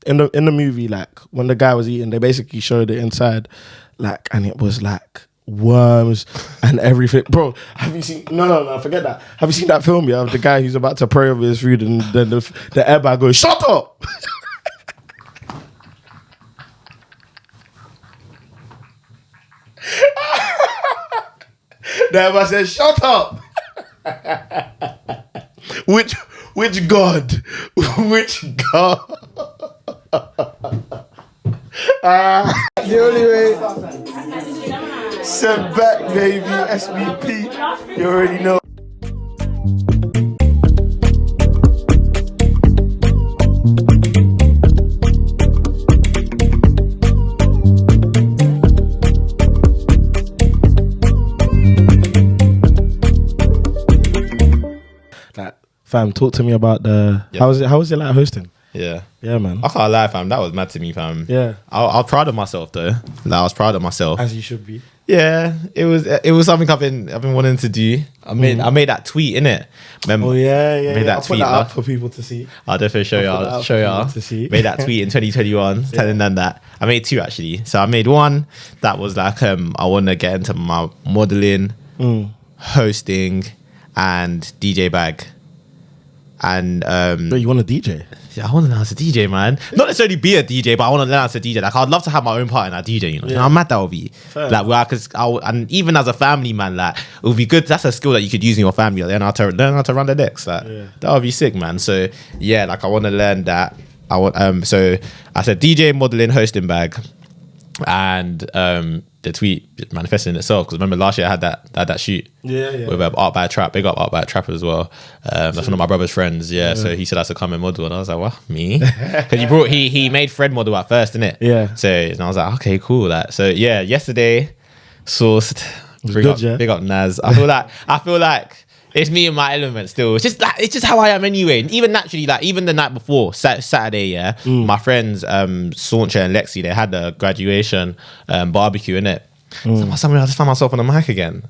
in the movie, like when the guy was eating, they basically showed it inside, like, and it was like worms and everything. Bro, have you seen? No, forget that. Have you seen that film? Yeah, of the guy who's about to pray over his food, and then the airbag goes, "Shut up." The airbag says, "Shut up." Which God? Which God? The only way. Send back, baby. SBP. You already know. Fam, talk to me about the how was it like hosting? Yeah, man. I can't lie, fam. That was mad to me, fam. Yeah, I was proud of myself though. Like, I was proud of myself, as you should be. Yeah, it was something I've been wanting to do. I made that tweet, innit? Oh yeah. Made that I'll tweet put that up for people to see. I'll definitely show y'all. To see. Made that tweet in 2021, telling them that I made two actually. So I made one that was like I want to get into my modeling, hosting, and DJ bag. And you want a DJ? Yeah, I want to learn how to DJ, man. Not necessarily be a DJ, but I want to learn how to DJ. Like, I'd love to have my own part in that DJ. You know how mad that would be. Fair. Like, and even as a family man, like, it would be good. That's a skill that you could use in your family. Like, learn how to run the decks. Like, that would be sick, man. So yeah, like I want to learn that. I want so I said DJ, modeling, hosting bag, and the tweet manifested in itself, because remember last year I had that shoot with Art by a Trap. Big up Art by a Trap as well. That's one of my brother's friends. So he said I should come and model, and I was like, what, me? Because he made Fred model at first, innit? So and I was like, okay, cool. That so yeah, yesterday sourced. Big up Naz. I feel like it's me in my element still. It's just how I am anyway. And even naturally, like even the night before, Saturday, my friends Sauncher and Lexi, they had a graduation barbecue, innit? So suddenly I just found myself on the mic again.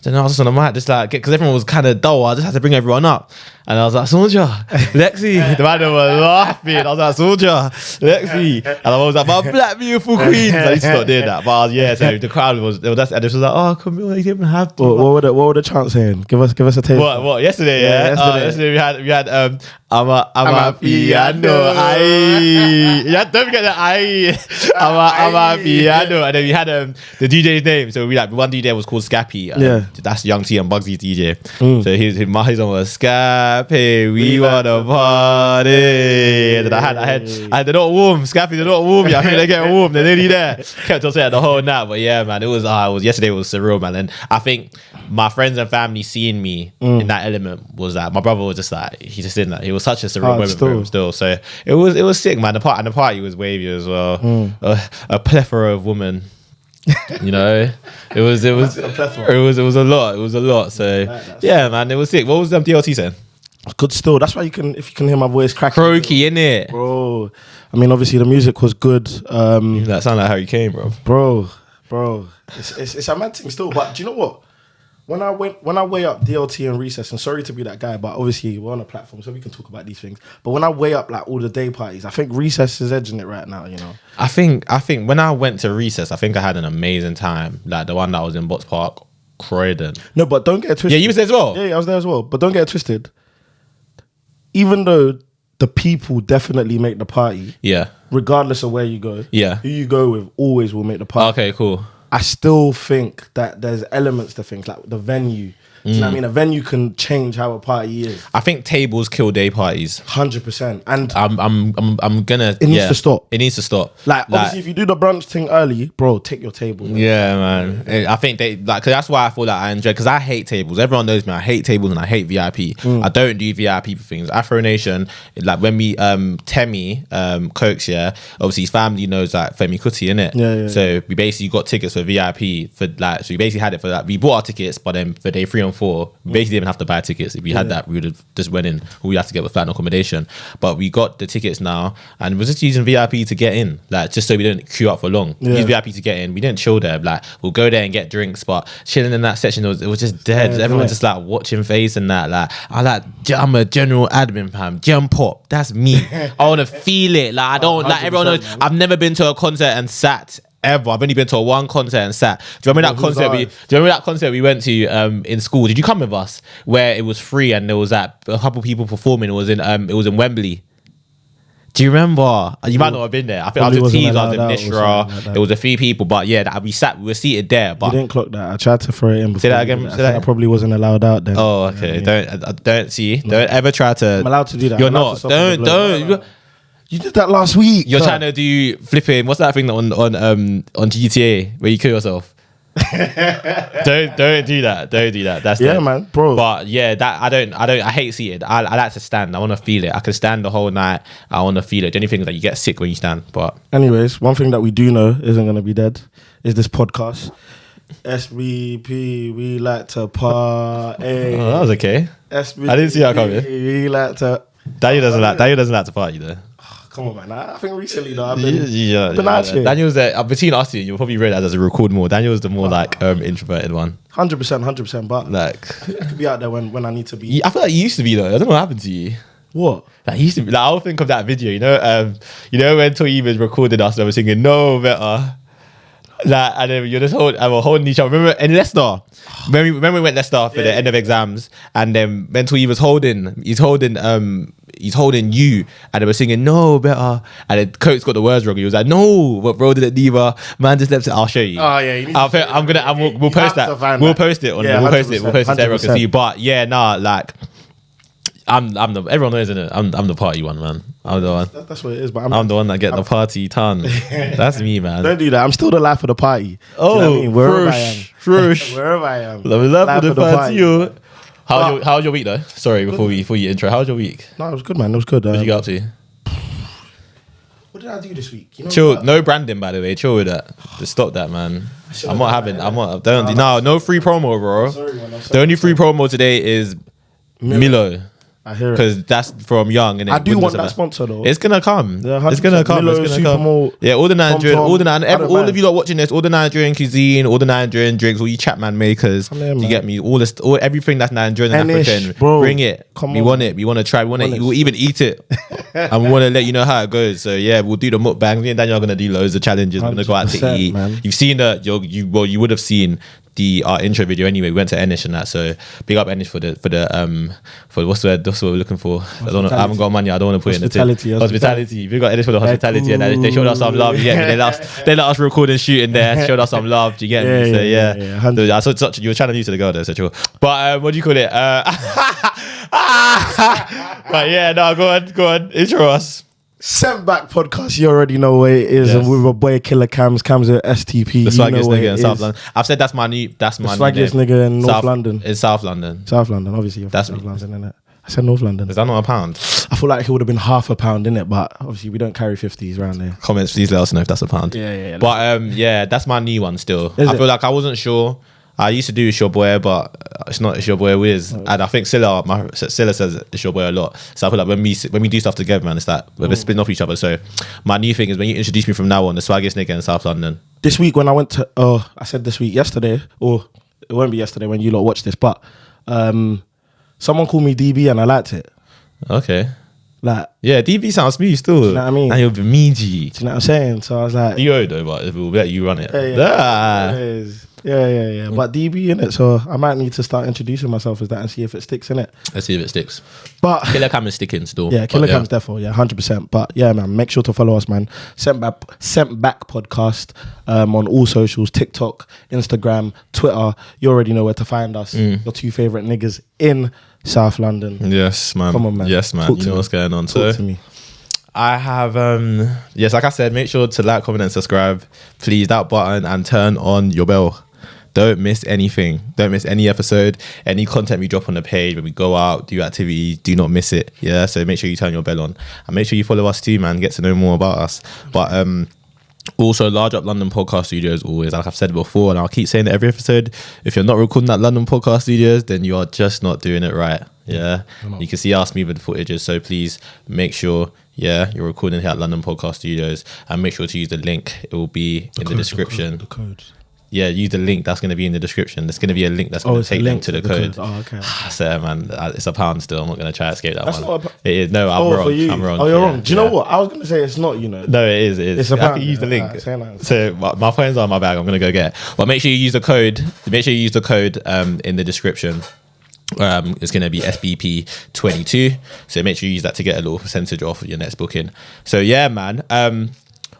Then I was just on the mic, just like, because everyone was kind of dull, I just had to bring everyone up. And I was like, Sauncher, Lexi. The man was laughing. I was like, Sauncher, Lexi. And I was like, my black beautiful queens. I used to stop doing that. But so the crowd was just like, oh, come on, you didn't have to. What were the chants saying? Give us a taste. What? Yesterday, yesterday we had I'm a piano. Don't forget the I'm a piano. And then we had the DJ's name. So one DJ was called Scappy. That's Young T and Bugsy's DJ. So his one was Scappy, we wanna party. And then I had they're not warm. Scappy, they're not warm yet. I think they're getting warm. They're nearly there. Kept on saying the whole night. But yeah, man, yesterday was surreal, man. And I think my friends and family seeing me in that element was that my brother was just like, he just didn't like, it was such a surreal moment for him still. So it was sick, man. The party was wavy as well. A plethora of women. You know, it was a lot. So yeah, man, it was sick. What was DLT saying? Good still. That's why if you can hear my voice cracking. Croaky, innit? Bro. I mean, obviously the music was good. That sound like Harry Kane, bro. Bro. It's a mad thing still. But do you know what? When I weigh up DLT and Recess, and sorry to be that guy, but obviously we're on a platform so we can talk about these things. But when I weigh up like all the day parties, I think Recess is edging it right now, you know. I think when I went to Recess, I think I had an amazing time. Like the one that was in Box Park, Croydon. No, but don't get it twisted. Yeah, you was there as well? Yeah, I was there as well. But don't get it twisted. Even though the people definitely make the party, regardless of where you go, who you go with always will make the party. Okay, cool. I still think that there's elements to things like the venue. Do you know what I mean? A venue can change how a party is. I think tables kill day parties. 100%. And I'm gonna. It needs to stop. It needs to stop. Like obviously, if you do the brunch thing early, bro, take your table. Man. Yeah, man. I think cause that's why I feel like I enjoy. Because I hate tables. Everyone knows me. I hate tables and I hate VIP. I don't do VIP for things. Afro Nation, like when we Temi Cokes, obviously his family knows like Femi Kuti, innit? Yeah. So we basically got tickets for VIP for like. So we basically had it for that. We bought our tickets, but then for day 3 and season 4, basically didn't even have to buy tickets. If we had that, we would have just went in. All we had to get was flight and accommodation. But we got the tickets now, and we're just using VIP to get in, like just so we didn't queue up for long. We used VIP to get in. We didn't chill there. Like we'll go there and get drinks, but chilling in that section, it was just dead. Everyone just like watching face and that. Like I'm a general admin, fam. Jump pop, that's me. I want to feel it. Like I don't like everyone knows. Man. I've never been to a concert and sat. Ever. I've only been to one concert and sat. Do you remember that concert we went to in school? Did you come with us? Where it was free and there was a couple people performing. It was in Wembley. Do you remember? You might not have been there. I think I was with Tees, I was in Mishra. Like there was a few people, but yeah, we were seated there. But you didn't clock that. I tried to throw it in before. Say that again. I probably wasn't allowed out then. Oh, okay. Don't ever try to. I'm allowed to do that. You're not. Don't. You did that last week. You're trying to do flipping. What's that thing on GTA where you kill yourself? don't do that. Don't do that. That's man, bro. But yeah, I hate seated. I like to stand. I want to feel it. I can stand the whole night. I want to feel it. The only thing is that you get sick when you stand. But anyways, one thing that we do know isn't going to be dead is this podcast. SBP, we like to party. Oh, that was okay. SBP, I didn't see that coming. We like to. Daniel doesn't like to party though. Come on, man. I think recently though, I've been out here. Daniel's between us two, you'll probably realize as a record more. Daniel's the more introverted one. 100%. But like I could be out there when I need to be. I feel like you used to be though. I don't know what happened to you. What? Like he used to be. Like I'll think of that video. You know when Toy was recording us and we're singing "No Better." Like, and then you're just holding each other. Remember in Leicester, when we went Leicester for the end of exams, and then Mental Eve was he's holding you, and they were singing "No Better," and then Coates got the words wrong. He was like, "No, but bro did it neither. Man just left it." I'll show you. Oh yeah, we'll post that. We'll post it on. We'll post it. We'll post it so everyone can see. But yeah, like. Everyone knows, isn't it? I'm the party one, man. I'm the one. That's what it is. But I'm the one that get the party ton. That's me, man. Don't do that. I'm still the life of the party. Oh, you know what I mean? Wherever I am. Fresh. Wherever I am. Love for the party. How's your week though? Sorry, before you intro. How's your week? No, it was good, man. It was good. What did you get up to? What did I do this week? Chill. No branding, by the way. Chill with that. Just stop that, man. No free promo, bro. Sorry, man. The only free promo today is Milo. I hear it. Because that's from Young. And I do want that sponsor though. It's going to come. Yeah, it's going to come. Milo, it's going to come. Yeah, all the Nigerian, all of you lot watching this, all the Nigerian cuisine, all the Nigerian drinks, all you Chapman makers, you get me? Everything that's Nigerian and African, bro, bring it. We want it. We want to try. We'll even eat it. And we want to let you know how it goes. So yeah, we'll do the mukbang. Me and Daniel are going to do loads of challenges. We're going to go out to eat. Man. You've seen you would have seen our intro video anyway. We went to Enish and that, so big up Enish for what's the word we're looking for. I haven't got money. I don't want to put it in the hospitality. We got Enish for the hospitality, and they showed us some love. You get me? They let us record and shoot in there. Showed us some love. Do you get me? So yeah. I saw you were trying to new to the girl though, so chill. But what do you call it? But yeah, no, go on, intro us. Sent Back podcast, you already know what it is. Yes. And with my boy Killer Cams at STP. The swaggiest nigga in South London. I've said that's my new swaggiest nigga in North London. In South London. South London, obviously. That's South London, innit? I said North London. Is that not a pound? I feel like it would have been half a pound, innit? But obviously we don't carry 50s around there. Comments, please let us know if that's a pound. Yeah. But yeah, that's my new one still. I feel like I wasn't sure. I used to do It's Your Boy, but it's not It's Your Boy Wiz. And I think Silla says It's Your Boy a lot. So I feel like when we do stuff together, man, it's like we're spinning off each other. So my new thing is when you introduce me from now on, the swaggiest nigga in South London. This week when I went to, I said this week, yesterday, or it won't be yesterday when you lot watch this, but someone called me DB and I liked it. Okay. Like, yeah, DB sounds smooth still. Do you know what I mean? And you'll be meaty. Do you know what I'm saying? So I was like, DO though, but we'll let you run it. Yeah. But DB in it, so I might need to start introducing myself as that and see if it sticks in it. Let's see if it sticks. But Killer Cam is sticking still. Yeah, Killer Cam's definitely 100%. But yeah, man, make sure to follow us, man. Sent Back podcast on all socials: TikTok, Instagram, Twitter. You already know where to find us. Your two favorite niggas in South London. Yes, man. Come on, man. Yes, man. You know what's going on. Talk to me. I have yes, like I said, make sure to like, comment, and subscribe. Please, that button, and turn on your bell. Don't miss anything. Don't miss any episode, any content we drop on the page when we go out, do activities. Do not miss it. Yeah, so make sure you turn your bell on and make sure you follow us too, man. Get to know more about us. But Also, Large Up London Podcast Studios, always, like I've said before, and I'll keep saying it every episode. If you're not recording at London Podcast Studios, then you are just not doing it right. Yeah, you can see our smoother footages. So please make sure, you're recording here at London Podcast Studios, and make sure to use the link. It will be in the description. The code. Yeah, use the link that's going to be in the description. There's going to be a link that's going to take them to the code. Oh, okay. So, man, it's £1 still. I'm not going to try to escape that That's one. not It is. No, I'm wrong. For you. I'm wrong. Oh, you're wrong. Do you know what? I was going to say it's not, No, it is. It is. It's I £1. can use the link. That. So my phone's on my bag. I'm going to go get it. But make sure you use the code. Make sure you use the code in the description. It's going to be SBP22. So make sure you use that to get a little percentage off your next booking. So, yeah, man.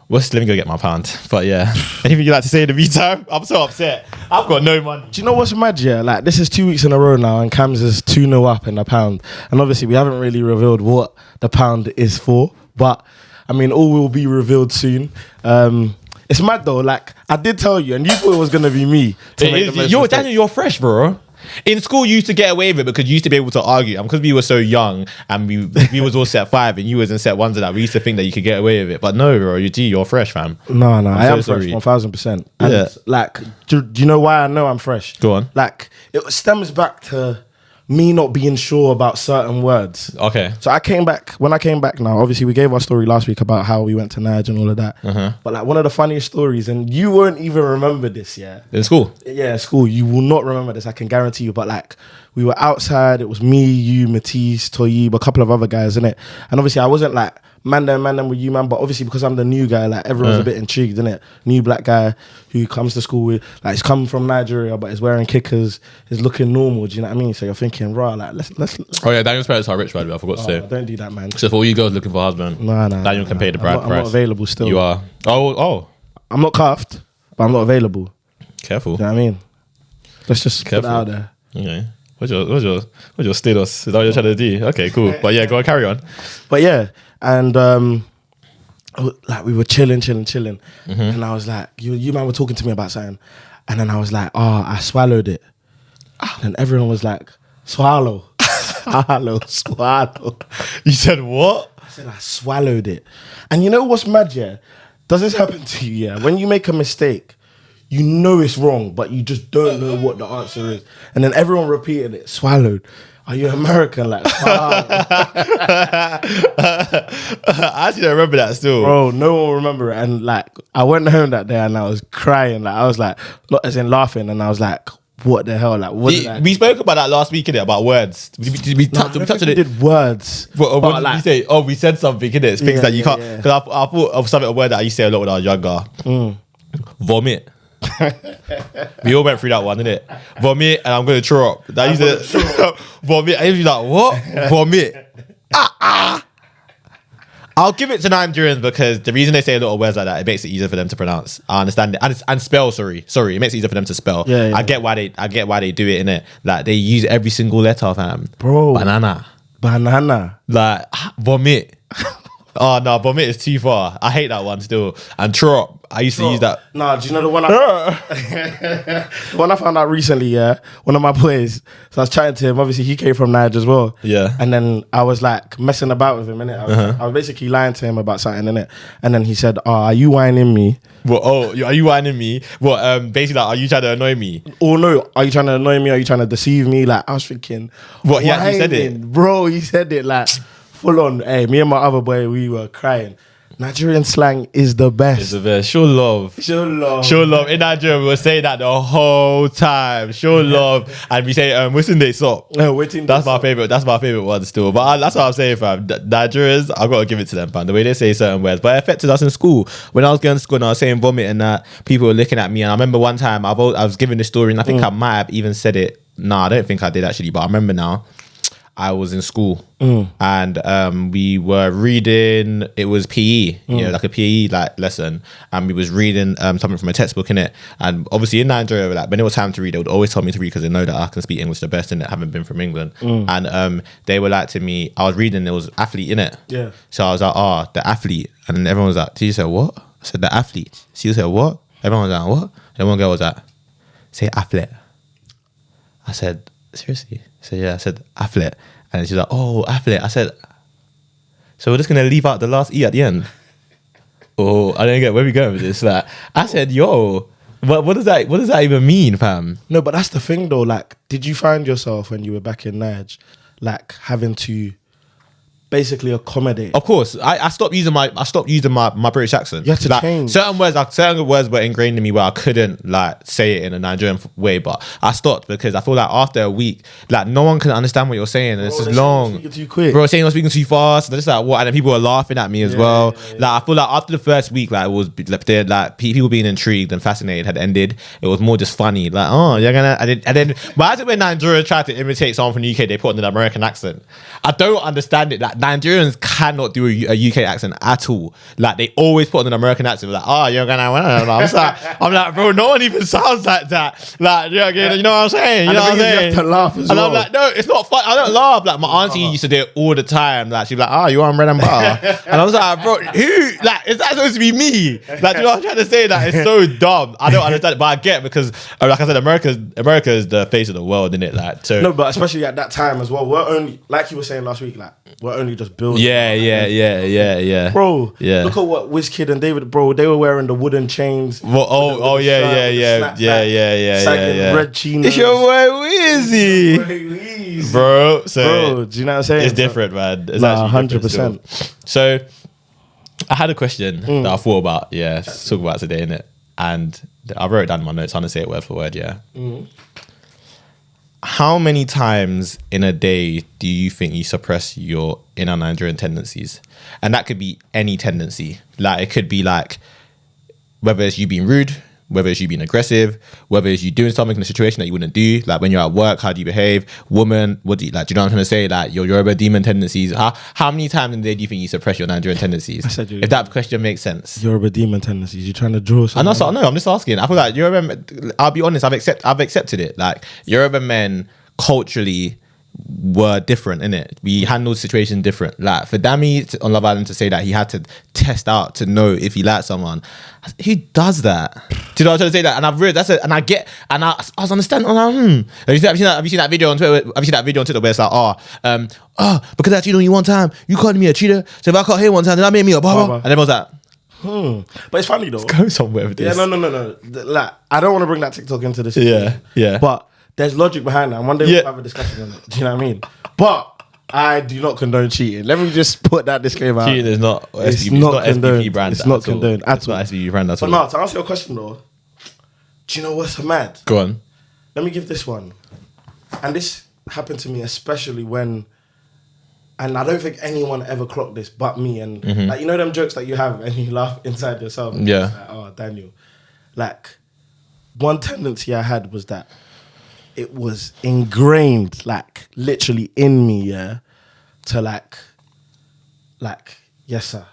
Let me go get my pound. But yeah, anything you'd like to say in the meantime? I'm so upset. I've got no money. Do you know what's mad? Yeah, like this is 2 weeks in a row now, and Cam's is 2-0 up in the pound. And obviously, we haven't really revealed what the pound is for. But I mean, all will be revealed soon. It's mad though. Like I did tell you, and you thought it was gonna be me. Daniel, you're fresh, bro. In school, you used to get away with it because you used to be able to argue. And because we were so young and we was all set 5 and you was in set 1 to that, we used to think that you could get away with it. But no, bro, you're fresh, fam. No, I am fresh, 1000%. And like, do you know why I know I'm fresh? Go on. Like, it stems back to me not being sure about certain words. Okay. So when I came back now, obviously we gave our story last week about how we went to Nige and all of that. But like one of the funniest stories, and you won't even remember this, in school? Yeah, school. You will not remember this, I can guarantee you. But like, we were outside, it was me, you, Matisse, Toyib, a couple of other guys, innit? And obviously I wasn't like, man down with you, man. But obviously because I'm the new guy, like everyone's a bit intrigued, innit? New black guy who comes to school with, like, he's come from Nigeria, but he's wearing kickers, he's looking normal. Do you know what I mean? So you're thinking, right, like let's. Oh yeah, Daniel's parents are rich, by the way. I forgot to say. Don't do that, man. So for all you girls looking for a husband, Daniel can pay the bride price. I'm not available still. You are. Oh. I'm not cuffed, but I'm not available. Careful. Do you know what I mean? Let's just put it out there. Okay. What's your status? Is that what you're trying to do? Okay, cool. But yeah, go on, carry on. But yeah, and like we were chilling, and I was like, you man were talking to me about something, and then I was like, I swallowed it, and everyone was like, swallow. Swallow. You said what? I said I swallowed it. And you know what's mad, yeah? Does this happen to you, yeah? When you make a mistake, you know it's wrong, but you just don't know what the answer is. And then everyone repeated it, swallowed. Are you American? Like, swallowed. I actually don't remember that still. Bro, no one will remember it. And like, I went home that day and I was crying. Like, I was like, not as in laughing, and I was like, what the hell? Like, what we spoke about that last week, innit? About words. We touched on it. Did words. What did you say? Oh, we said something, innit? It's things that you can't. Because I thought of something, a word that I used to say a lot when I was younger. Vomit. We all went through that one, innit? Vomit, and I'm going to throw up. That used to vomit. I used to be like, what? Vomit. I'll give it to Nigerians because the reason they say a lot of words like that, it makes it easier for them to pronounce. I understand it. And spell, sorry. It makes it easier for them to spell. Yeah. I get why they do it, innit? Like, they use every single letter, fam. Bro. Banana. Like, vomit. Oh, no, vomit is too far. I hate that one still. And trop. I used to use that. Nah, do you know the one the one I found out recently, yeah? One of my boys. So I was chatting to him. Obviously, he came from Niger as well. Yeah. And then I was like messing about with him, innit? I was basically lying to him about something, innit? And then he said, are you whining me? What? Oh, are you whining me? What? Basically, like, are you trying to annoy me? Oh, no. Are you trying to annoy me? Are you trying to deceive me? Like, I was thinking, what? He actually said it? Bro, he said it like full on. Hey, me and my other boy, we were crying. Nigerian slang is the best. It's the best. Show love. In Nigeria, we were saying that the whole time. Show love. And we say, waiting they stop. That's my favorite. That's my favorite one still. But that's what I'm saying, fam. Nigerians, I've got to give it to them, fam. The way they say certain words. But it affected us in school. When I was going to school and I was saying vomit and that, people were looking at me. And I remember one time I was giving this story and I think I might have even said it. Nah, I don't think I did actually. But I remember now. I was in school and we were reading, it was PE, like a PE lesson, and we was reading something from a textbook, innit? And obviously in Nigeria, like, when it was time to read, they would always tell me to read because they know that I can speak English the best, innit? Having been from England. And they were like to me, I was reading, it was athlete, innit? Yeah. So I was like, the athlete. And then everyone was like, did you say what? I said, the athlete. She said, what? Everyone was like, what? And one girl was like, say athlete. I said, seriously? So yeah, I said athlete, and she's like, "Oh, athlete." I said, "So we're just gonna leave out the last e at the end?" Oh, I didn't get where we going with this. Like, I said, yo, what does that even mean, fam? No, but that's the thing though. Like, did you find yourself when you were back in Nige, like having to basically accommodate? Of course, I stopped using my British accent. You had to like, change. certain words were ingrained in me where I couldn't like say it in a Nigerian way, but I stopped because I feel like after a week, like no one can understand what you're saying, and it's just long. Speaking too quick. Bro, saying you're speaking too fast. And just like what, and then people were laughing at me as well. Yeah. Like I feel like after the first week, like it was like people being intrigued and fascinated had ended. It was more just funny. Like, oh, you're gonna. And then, but as when Nigeria tried to imitate someone from the UK, they put on an American accent. I don't understand it. Like Nigerians cannot do a UK accent at all. Like they always put on an American accent. Like, oh, you're gonna. I'm like, bro, no one even sounds like that. Like, you know what I'm saying? You know what I'm saying? You have to laugh as well. I'm like, no, it's not fun. I don't laugh. Like my auntie used to do it all the time. Like she'd be like, oh, you on bread and butter? And I was like, bro, who? Like, is that supposed to be me? Like, you know what I'm trying to say? Like, it's so dumb. I don't understand it, but I get because, like I said, America is the face of the world, isn't it? Like, so no, but especially at that time as well. We're only, like you were saying last week, like we're only just building. Yeah. Bro, Yeah. look at what Wizkid and David, bro, they were wearing the wooden chains. Well, yeah. Red chinos. It's your boy Weezy, bro. So Bro, do you know what I'm saying? it's different, man. It's Nah, actually different 100%. still. So I had a question that I thought about, to talk about today, innit? And I wrote it down in my notes, trying to say it word for word, How many times in a day do you think you suppress your inner Nigerian tendencies? And that could be any tendency. Like, it could be like, whether it's you being rude, whether it's you being aggressive, whether it's you doing something in a situation that you wouldn't do, like when you're at work, how do you behave? Woman, what do you like? Do you know what I'm trying to say? Like your Yoruba demon tendencies. How many times in the day do you think you suppress your Nigerian tendencies? If that question makes sense. Yoruba demon tendencies. You're trying to draw something. No, I'm just asking. I feel like Yoruba. I'll be honest. I've accepted it. Like Yoruba men culturally were different, innit? We handled situations different. Like for Dami on Love Island to say that he had to test out to know if he liked someone, who does that? Do you know what I'm trying to say? That, and I've read that's it. And I get, and I was understanding. Have you seen that video on Twitter? Have you seen that video on Twitter where it's like, because I cheated on you one time, you called me a cheater. So if I caught him one time, then I made me a baba. And everyone's like, But it's funny though. go somewhere with this. Yeah, no. Like, I don't want to bring that TikTok into this. Yeah. But there's logic behind that. And one day we'll have a discussion on it. Do you know what I mean? But I do not condone cheating. Let me just put that disclaimer out. Cheating is not It's SPB, not condoned. SPB brand. It's not condoned at all. It's not SPB brand at But all. no, to answer your question though, do you know what's so mad? Go on. Let me give this one. And this happened to me especially when, and I don't think anyone ever clocked this but me. And like, you know them jokes that you have and you laugh inside yourself? And Yeah. it's like, oh, Daniel. Like, one tendency I had was that it was ingrained, like, literally in me, to like, yes, sir.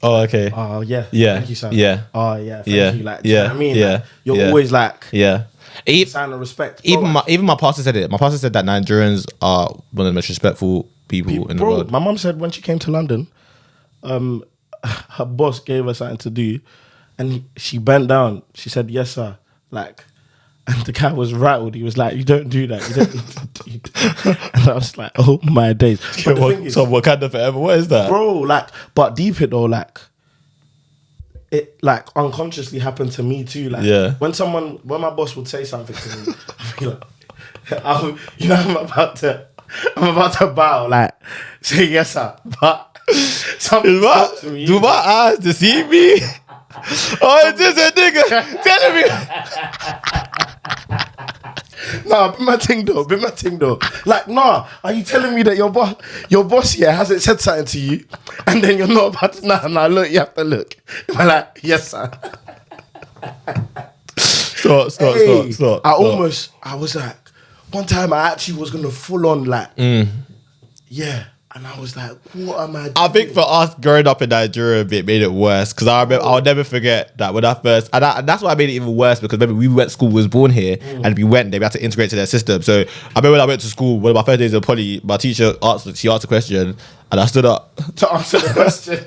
Oh, okay. Oh, yeah. Yeah. Thank you, sir. Yeah. Oh, yeah. Thank Yeah. you. Like, do you know what I mean? Yeah. Like, you're always like, Yeah. sign of respect. Even my pastor said it. My pastor said that Nigerians are one of the most respectful people in the world. My mum said when she came to London, her boss gave her something to do, and she bent down. She said, "Yes, sir." Like, and the guy was rattled. He was like, "You don't do that. You don't need to do that." And I was like, "Oh my days!" But the thing is, So Wakanda forever. What is that, bro? Like, but deep it though, like, it like unconsciously happened to me too. Like, when my boss would say something to me, I'd be like, I'm about to bow, like, say yes, sir. But something stops me. Do my eyes deceive me? Oh, is this a nigga telling me? Nah, be my thing though. Like, nah, are you telling me that your boss here hasn't said something to you, and then you're not about to? Nah, look, you have to look. I'm like, yes, sir. Stop. I was like, one time I actually was gonna full on like, yeah. And I was like, what am I doing? I think for us growing up in Nigeria, it made it worse because I remember I'll never forget that when I first, and that's why I made it even worse because remember we went to school, we was born here, and we had to integrate to their system. So I remember when I went to school, one of my first days of poly, my teacher asked a question, and I stood up to answer the question.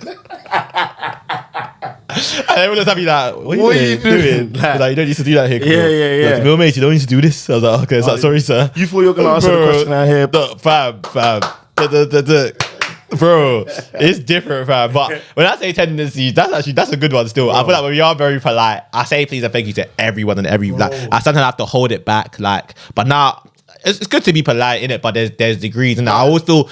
And everyone was happy like, what are you doing? Like, you don't need to do that here. Yeah. Like, mate, you don't need to do this. I was like, okay, sorry, sir. You thought you were gonna answer the question out here, Fam. Bro, it's different, fam. But when I say tendencies, that's a good one still. Bro. I feel like when we are very polite, I say please and thank you to everyone and every like I sometimes have to hold it back, like, but now it's good to be polite in it, but there's degrees, and I always feel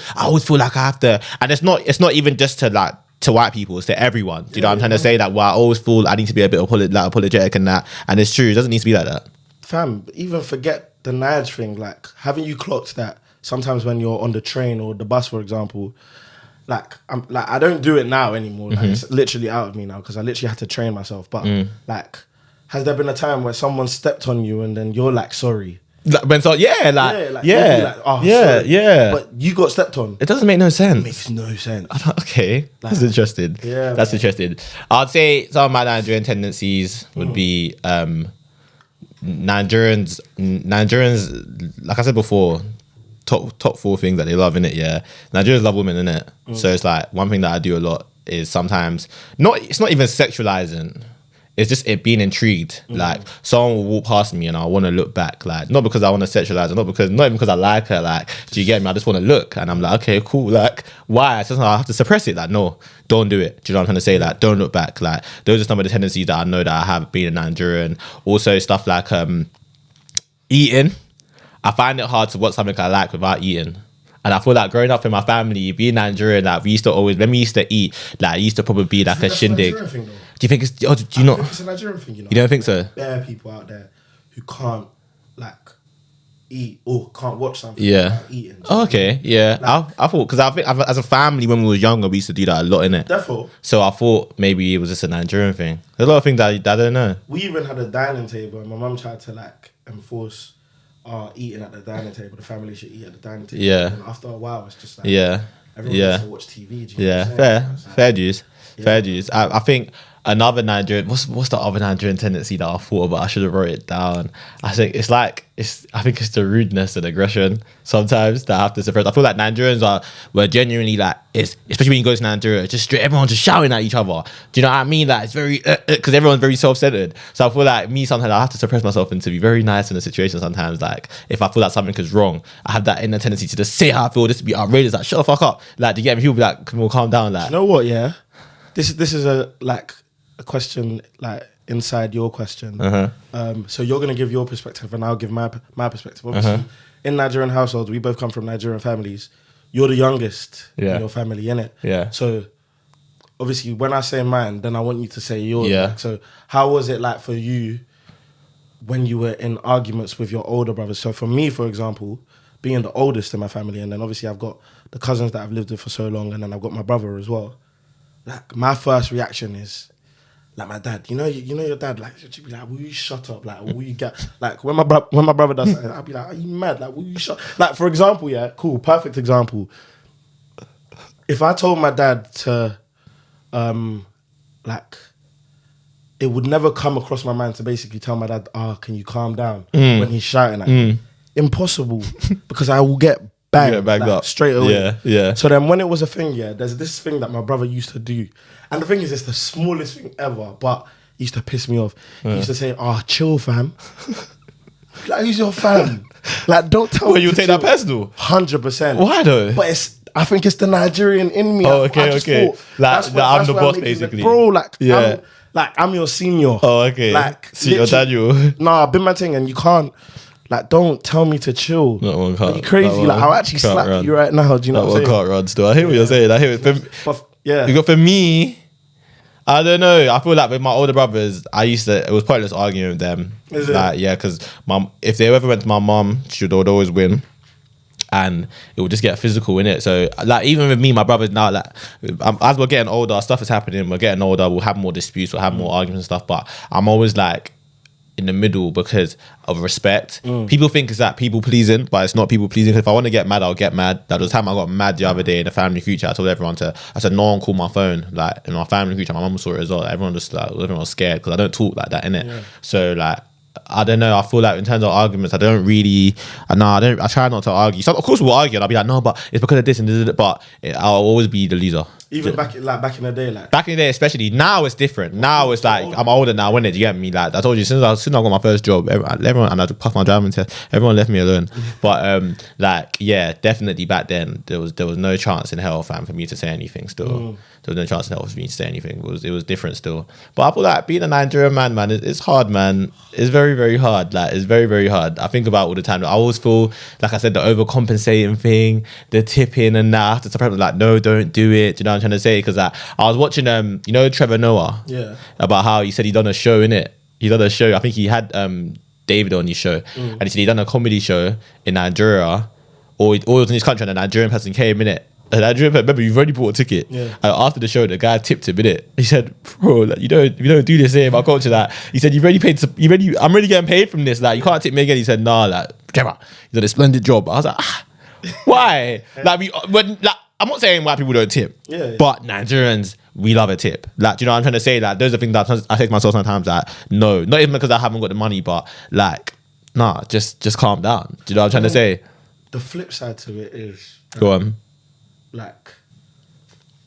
like I have to, and it's not even just to like to white people, it's to everyone. Do you know what I'm trying to say? Like, well, I always feel I need to be a bit apologetic and that, and it's true, it doesn't need to be like that. Fam, even forget the Nige thing, like, haven't you clocked that sometimes when you're on the train or the bus, for example, like I don't do it now anymore. Like, it's literally out of me now because I literally had to train myself. But like, has there been a time where someone stepped on you and then you're like sorry? Like, when so Like, oh, sorry. But you got stepped on. It doesn't make no sense. It makes no sense. Okay, like, that's interesting. Yeah, that's interesting. I'd say some of my Nigerian tendencies would be Nigerians. Like I said before, top 4 things that they love in it. Yeah, Nigerians love women in it. So it's like one thing that I do a lot is sometimes it's not even sexualizing. It's just it being intrigued. Like someone will walk past me and I want to look back. Like not because I want to sexualize her, not even because I like her. Like, do you get me? I just want to look, and I'm like, okay, cool. Like, why? It's just I have to suppress it. Like, no, don't do it. Do you know what I'm trying to say? Like, don't look back. Like, those are some of the tendencies that I know that I have being a Nigerian. Also, stuff like eating. I find it hard to watch something I like without eating. And I feel like growing up in my family, being Nigerian, like we used to always, when we used to eat, like it used to probably be like a shindig. Do you think it's, do you not? I think it's a Nigerian thing, you know? You don't think so? There are people out there who can't like eat or can't watch something without eating. Oh, okay, yeah. Like, I thought, because I think as a family when we were younger, we used to do that a lot, innit? Therefore. So I thought maybe it was just a Nigerian thing. There's a lot of things that I don't know. We even had a dining table and my mum tried to like enforce eating at the dining table. The family should eat at the dining table. Yeah. And after a while, it's just like everyone wants to watch TV. Do you know what I'm saying? Fair dues. Fair dues. I think another Nigerian. What's the other Nigerian tendency that I thought about? I should have wrote it down. I think it's the rudeness and aggression sometimes that I have to suppress. I feel like Nigerians were genuinely like, especially when you go to Nigeria, everyone's just shouting at each other. Do you know what I mean? Like, it's very because everyone's very self-centered. So I feel like me sometimes I have to suppress myself and to be very nice in a situation. Sometimes, like if I feel like something is wrong, I have that inner tendency to just say how I feel, just to be outrageous. Like, shut the fuck up. Like, do you get me? People be like, "Come on, calm down." Like, you know what? Yeah, this is a question like inside your question. So you're gonna give your perspective and I'll give my perspective. Obviously, in Nigerian households, we both come from Nigerian families. You're the youngest in your family, innit? Yeah. So obviously, when I say mine, then I want you to say yours. Yeah. Like, so how was it like for you when you were in arguments with your older brothers? So for me, for example, being the oldest in my family, and then obviously I've got the cousins that I've lived with for so long, and then I've got my brother as well. Like, my first reaction is, like, my dad, you know your dad, like, she'd be like, will you shut up? Like, will you get, like, when my brother does something, I'll be like, are you mad? Like, will you shut, like, for example, perfect example. If I told my dad to, like, it would never come across my mind to basically tell my dad, can you calm down when he's shouting at me? Impossible, because I will get banged up straight away. Yeah. So then when it was a thing, there's this thing that my brother used to do. And the thing is, it's the smallest thing ever, but it used to piss me off. He used to say, chill, fam. Like, who's your fam? Like, don't tell me you take that personal? 100%. Why though? But I think it's the Nigerian in me. Oh, okay. Like, I'm the boss, basically. Bro, like, I'm your senior. Oh, okay. Like, see your Daniel. Nah, I've been my thing, and you can't. Like, don't tell me to chill. That one can't. Are you crazy? Like, I'll actually slap you right now. Do you know what I'm saying? That one can't run still. I hear what you're saying. I hear it. For me, I don't know. I feel like with my older brothers, it was pointless arguing with them. Is it? Like, yeah, because if they ever went to my mum, she would always win. And it would just get physical in it. So, like, even with me, my brothers now, like, as we're getting older, stuff is happening. We're getting older. We'll have more disputes. We'll have more arguments and stuff. But I'm always like in the middle because of respect. People think it's like people pleasing, but it's not people pleasing. If I want to get mad, I'll get mad. That was the time I got mad the other day in the family future. I told everyone I said, no one call my phone. Like, in my family future, my mum saw it as well. Everyone was scared because I don't talk like that, innit? Yeah. So, like, I don't know. I feel like in terms of arguments, I try not to argue. So, of course, we'll argue. And I'll be like, no, but it's because of this and this, but I'll always be the loser. Even back in the day, like back in the day, especially now it's different. Now it's like I'm older now. When did you get me? Like I told you, since I got my first job, everyone and I passed my driving test. Everyone left me alone. But like yeah, definitely back then there was no chance in hell, fam, for me to say anything. Still, there was no chance in hell for me to say anything. It was different still. But I feel like being a Nigerian man, it's hard, man. It's very, very hard. Like it's very, very hard. I think about it all the time. I always feel like I said the overcompensating thing, the tipping and that. I have to tell people like, no, don't do it. Do you know what I'm trying to say? Because I was watching you know Trevor Noah, about how he said he done a show in it. He done a show. I think he had David on his show, and he said he done a comedy show in Nigeria, or he was in his country, and a Nigerian person came in it. And Nigerian person, remember, you've already bought a ticket. And after the show, the guy tipped him in it. He said, "Bro, like, you don't do this here in my culture." Like, he said, "You've already paid. I'm already getting paid from this. Like, you can't tip me again." He said, "Nah, like, Trevor, you done a splendid job." I was like, why? I'm not saying white people don't tip, but Nigerians, we love a tip. Like, do you know what I'm trying to say? Like, those are things that I say to myself sometimes. Like, no, not even because I haven't got the money, but like, nah, just calm down. Do you know what I'm trying to say? The flip side to it is, go on. Like,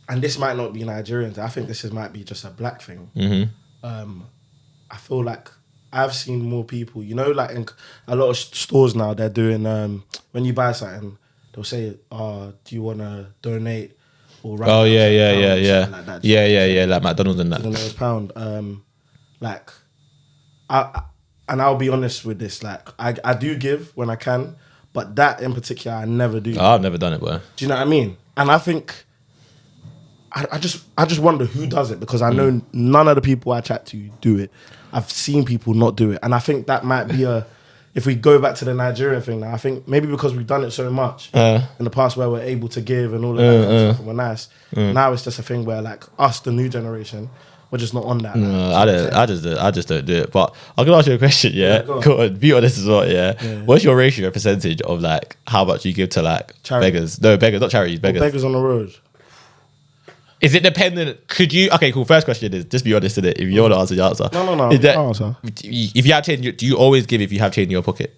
and this might not be Nigerians. I think this might be just a black thing. I feel like I've seen more people, you know, like in a lot of stores now, they're doing, when you buy something, they'll say, do you want to donate? Or yeah. Like that. Yeah, like McDonald's and that. £1 like, and I'll be honest with this, like, I do give when I can, but that in particular, I never do. Oh, I've never done it, bro. Do you know what I mean? And I think, I just wonder who does it, because I know none of the people I chat to do it. I've seen people not do it. And I think that might be if we go back to the Nigerian thing now, I think maybe because we've done it so much in the past where we're able to give and all of that kind of stuff and we're nice. Now it's just a thing where like us, the new generation, we're just not on that. No, I just don't do it. But I'm gonna ask you a question, Go on. Be honest as well, What's your ratio percentage of like how much you give to like beggars? No, beggars, not charities, beggars. Beggars on the road. Is it dependent? Could you? Okay, cool. First question is just be honest in it. If you want to answer, you answer. No. Is that, I'll answer. If you have change, do you always give if you have change in your pocket?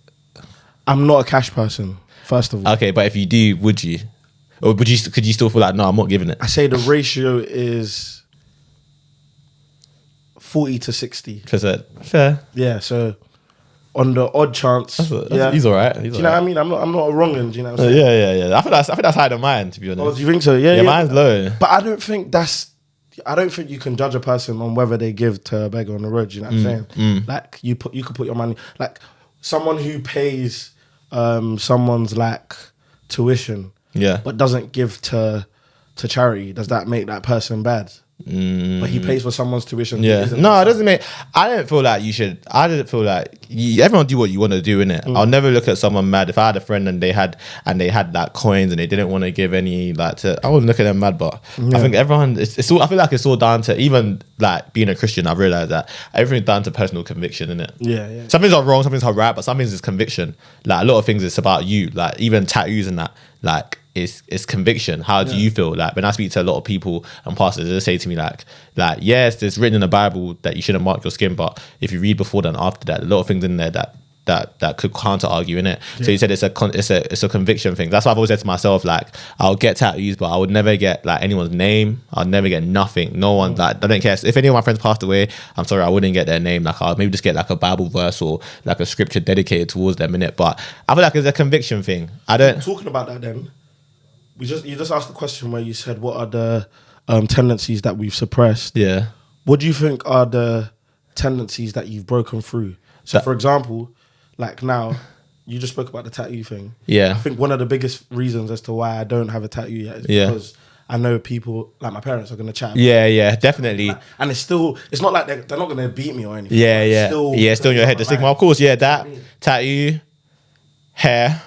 I'm not a cash person. First of all. Okay, but if you do, would you? Or would you? Could you still feel like no, I'm not giving it? I say the ratio is 40 to 60%. Fair. Yeah. So on the odd chance, he's all right. Do you know what I mean? I'm not a wrong one. Do you know what I'm saying? Yeah. I think that's higher than mine, to be honest. Oh, do you think so? Yeah. Mine's low. But I don't think you can judge a person on whether they give to a beggar on the road. Do you know what I'm saying? Like you could put your money, like someone who pays someone's like tuition, but doesn't give to charity. Does that make that person bad? But he pays for someone's tuition. No, it doesn't make. I don't feel like you should. I didn't feel like everyone do what you want to do, innit? I'll never look at someone mad. If I had a friend and they had like coins and they didn't want to give any like I wouldn't look at them mad. But I think everyone. It's all. I feel like it's all down to even like being a Christian. I've realized that everything's down to personal conviction, innit? Yeah. Some things are wrong, some things are right, but some things is conviction. Like a lot of things, it's about you. Like even tattoos and that. Like. It's conviction. How do you feel? Like when I speak to a lot of people and pastors, they say to me like yes, there's written in the Bible that you shouldn't mark your skin, but if you read before that and after that, a lot of things in there that could counter argue in it. So you said it's a conviction thing. That's why I've always said to myself, like I'll get tattoos, but I would never get like anyone's name. I'd never get nothing. No one like I don't care. If any of my friends passed away, I'm sorry, I wouldn't get their name. Like I'll maybe just get like a Bible verse or like a scripture dedicated towards them in it. But I feel like it's a conviction thing. I don't. Talking about that then. You just asked the question where you said, what are the tendencies that we've suppressed? Yeah. What do you think are the tendencies that you've broken through? So, for example, like now, you just spoke about the tattoo thing. Yeah. I think one of the biggest reasons as to why I don't have a tattoo yet is because I know people, like my parents, are going to chat about it. Yeah, definitely. Like, and it's not like they're not going to beat me or anything. Yeah. Still in your head. The stigma, of course, that tattoo, hair.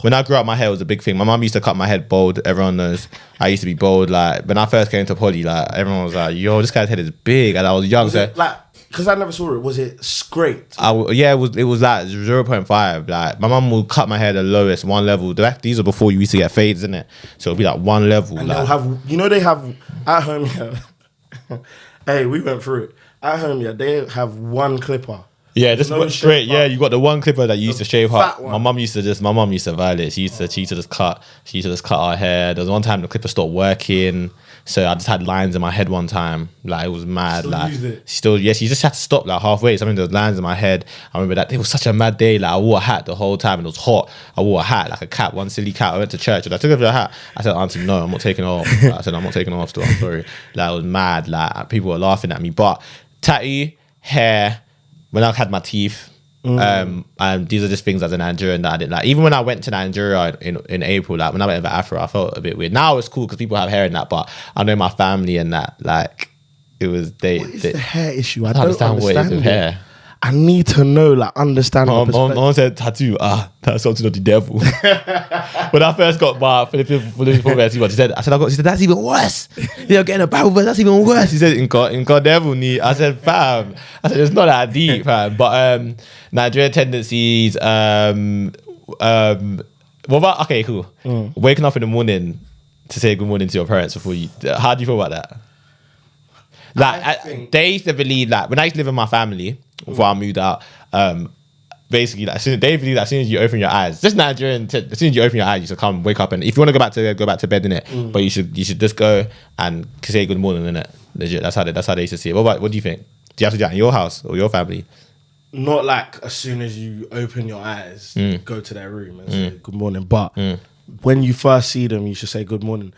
When I grew up, my hair was a big thing. My mum used to cut my head bald. Everyone knows I used to be bald. Like when I first came to poly, like everyone was like, "Yo, this guy's head is big," and I was young. Because I never saw it. Was it scraped? It was like 0.5. Like my mum would cut my hair the lowest, one level. These are before you used to get fades, isn't it? So it'd be like one level. And they'll have, they have at home. Yeah. Hey, we went through it at home. Yeah, they have one clipper. Yeah, just no straight. Yeah, you got the one clipper that you used to shave up. One. My mum used to violate it. She used to just cut our hair. There was one time the clipper stopped working. So I just had lines in my head one time. Like, it was mad. Still like, used it? still, yes, you just had to stop like halfway. Something, there was lines in my head. I remember that it was such a mad day. Like, I wore a hat the whole time and it was hot. I wore a hat, like a cap, one silly cap. I went to church and I took off the hat. I said, Auntie, no, I'm not taking it off. I said, I'm not taking it off still. I'm sorry. Like, it was mad. Like, people were laughing at me. But tattoo, hair, when I had my teeth, and these are just things as a Nigerian that I didn't like. Even when I went to Nigeria in April, like when I went to Afro, I felt a bit weird. Now it's cool because people have hair in that, but I know my family and that, like, it was What is the hair issue? I don't don't understand what it is with hair. I need to know, like, understand. My mom said tattoo. That's something of the devil. When I first got my Philippine she said, that's even worse. You're getting a Bible verse, that's even worse. He said, in God devil need. I said, fam. I said, it's not that deep, fam. But Nigerian tendencies. What about? Okay, cool. Waking up in the morning to say good morning to your parents before you. How do you feel about that? Like, they used to believe that when I used to live with my family before I moved out, basically, like, they believe that as soon as you open your eyes, just Nigerian, as soon as you open your eyes, you should come wake up, and if you want to go back to bed, innit? But you should just go and say good morning, innit? Legit, that's how they used to see it. What do you think? Do you have to do that in your house or your family? Not like as soon as you open your eyes, go to their room and say good morning. But when you first see them, you should say good morning.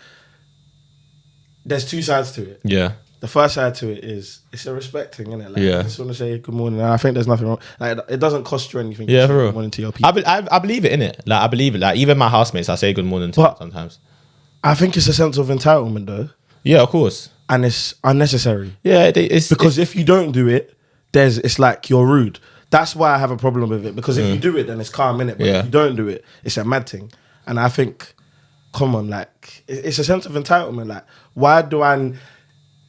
There's two sides to it. Yeah. The first side to it is it's a respect thing, isn't it? Like, yeah. I just want to say good morning. And I think there's nothing wrong. Like, it doesn't cost you anything. Yeah, to for say real. good morning to your people. I believe it, innit? Like, I believe it. Like, even my housemates, I say good morning to them sometimes. I think it's a sense of entitlement, though. Yeah, of course. And it's unnecessary. Yeah, because if you don't do it, it's like you're rude. That's why I have a problem with it. Because if you do it, then it's calm, innit? But if you don't do it, it's a mad thing. And I think, come on, like, it's a sense of entitlement. Like, why do I...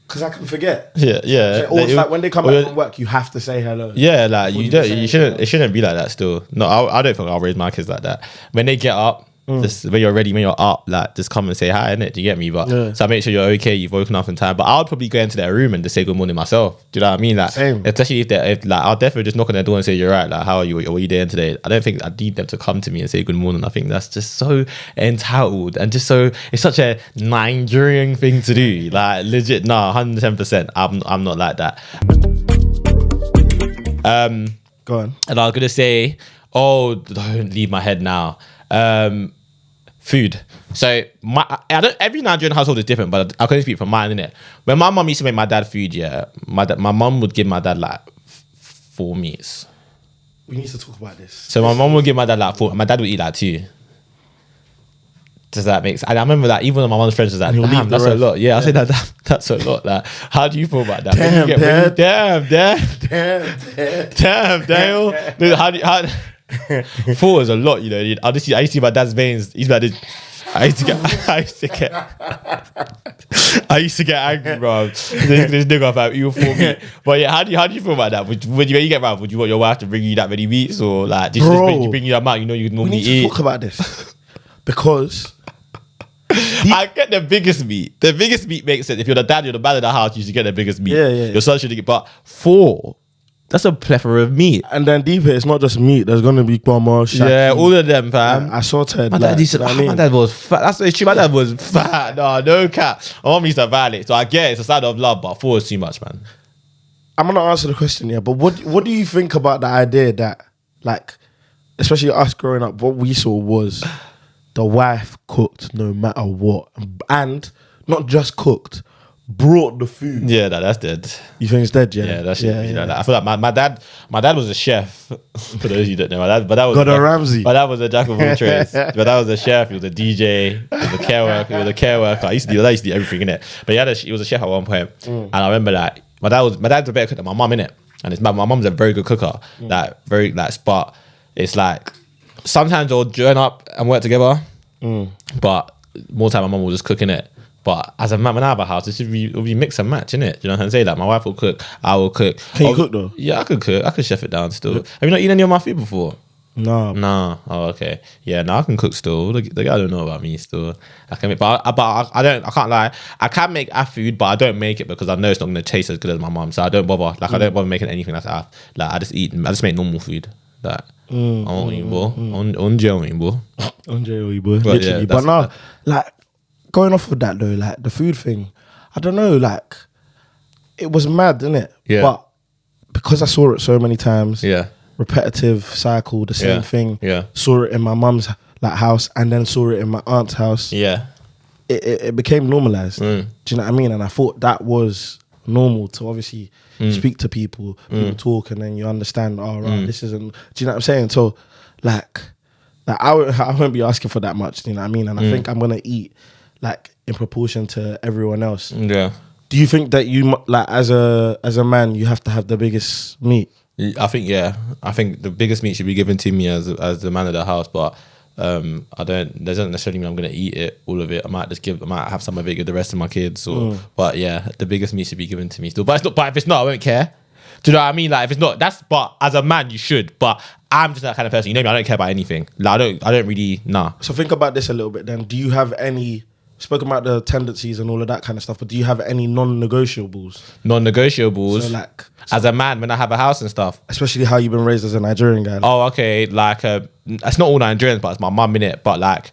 Because I can forget. Yeah. Or it's like when they come back from work, you have to say hello. Yeah, like you shouldn't. It shouldn't be like that. Still, no, I don't think I'll raise my kids like that. When they get up, just when you're ready, when you're up, like just come and say hi, innit? Do you get me? But so I make sure you're okay. You've woken up in time. But I'll probably go into their room and just say good morning myself. Do you know what I mean? Like, same. Especially if like I'll definitely just knock on their door and say you're right. Like, how are you? What are you doing today? I don't think I need them to come to me and say good morning. I think that's just so entitled and just so it's such a Nigerian thing to do. Like, legit, no, 110%. I'm not like that. Go on. And I was gonna say, don't leave my head now. Food. So every Nigerian household is different, but I can speak for mine, innit? When my mum used to make my dad food, my mum would give my dad like 4 meats. We need to talk about this. So my mum would give my dad like 4, and my dad would eat like 2. Does that make sense? And I remember that even when my mum's friends was like, damn, that's a lot. Yeah, I said that's a lot. Like, how do you feel about that? Damn. How 4 is a lot, you know. I used to see my dad's veins. He's like this. I used to get angry, bro. This nigga about you for me. But yeah, how do you feel about that? When you get around, would you want your wife to bring you that many meats, or like did she bring you that amount you know you normally eat? We need to talk about this because I get the biggest meat. The biggest meat makes sense. If you're the dad, you're the man of the house, you should get the biggest meat. Yeah. Your son should get, but 4. That's a plethora of meat. And then deeper, it's not just meat. There's going to be guamo, shaki. Yeah, all of them, fam. I sorted. My dad used to, my dad was fat. That's true. My dad was fat. No cap. My mom used to violate. So I get it's a side of love, but 4 is too much, man. I'm going to answer the question, yeah. But what do you think about the idea that, like, especially us growing up, what we saw was the wife cooked no matter what. And not just cooked, brought the food. Yeah, that's dead. You think it's dead, yeah? Yeah, that's I feel like my dad was a chef. For those who don't know, my dad was Gordon Ramsay. My dad was a jack of all trades. My dad was a chef. He was a DJ. He was a care worker. I used to do everything in it. But he was a chef at one point. And I remember like my dad's a better cook than my mum, innit? And my mum's a very good cooker. Like very like, but it's like sometimes they'll join up and work together. But more time my mum will just cook in it. But as a man, when I have a house, it'll be mix and match, innit? Do you know what I'm saying? Like, my wife will cook, I will cook. Can you cook, though? Yeah, I could cook. I could chef it down still. Have you not eaten any of my food before? No. Nah. Oh, okay. Yeah, no, I can cook still. The guy don't know about me still. I can make, but I can't lie. I can make food, but I don't make it because I know it's not going to taste as good as my mum. So I don't bother. Like, I don't bother making anything that's like, I just make normal food. Like, literally. But no, like, going off of that though, like the food thing, I don't know, like, it was mad, innit? Yeah. But because I saw it so many times, Yeah. repetitive cycle, the same thing. Yeah. Saw it in my mum's like house, and then saw it in my aunt's house. Yeah. It became normalized. Do you know what I mean? And I thought that was normal to obviously speak to people, talk, and then you understand. Oh, right, this isn't. Do you know what I'm saying? So, like I won't be asking for that much. Do you know what I mean? And I think I'm gonna eat like in proportion to everyone else. Yeah. Do you think that you like as a man you have to have the biggest meat? I think the biggest meat should be given to me as the man of the house, but I don't. Doesn't necessarily mean I'm gonna eat it, all of it. I might have some of it with the rest of my kids. But yeah, the biggest meat should be given to me still. But it's not. But if it's not, I won't care. Do you know what I mean? Like if it's not, but as a man, you should. But I'm just that kind of person. You know me. I don't care about anything. Like I don't really. Nah. So think about this a little bit. Then, do you have any? Spoken about the tendencies and all of that kind of stuff, but do you have any non-negotiables? Non-negotiables. So like, as a man, when I have a house and stuff. Especially how you've been raised as a Nigerian guy. Oh, okay. Like, it's not all Nigerians, but it's my mum in it. But like,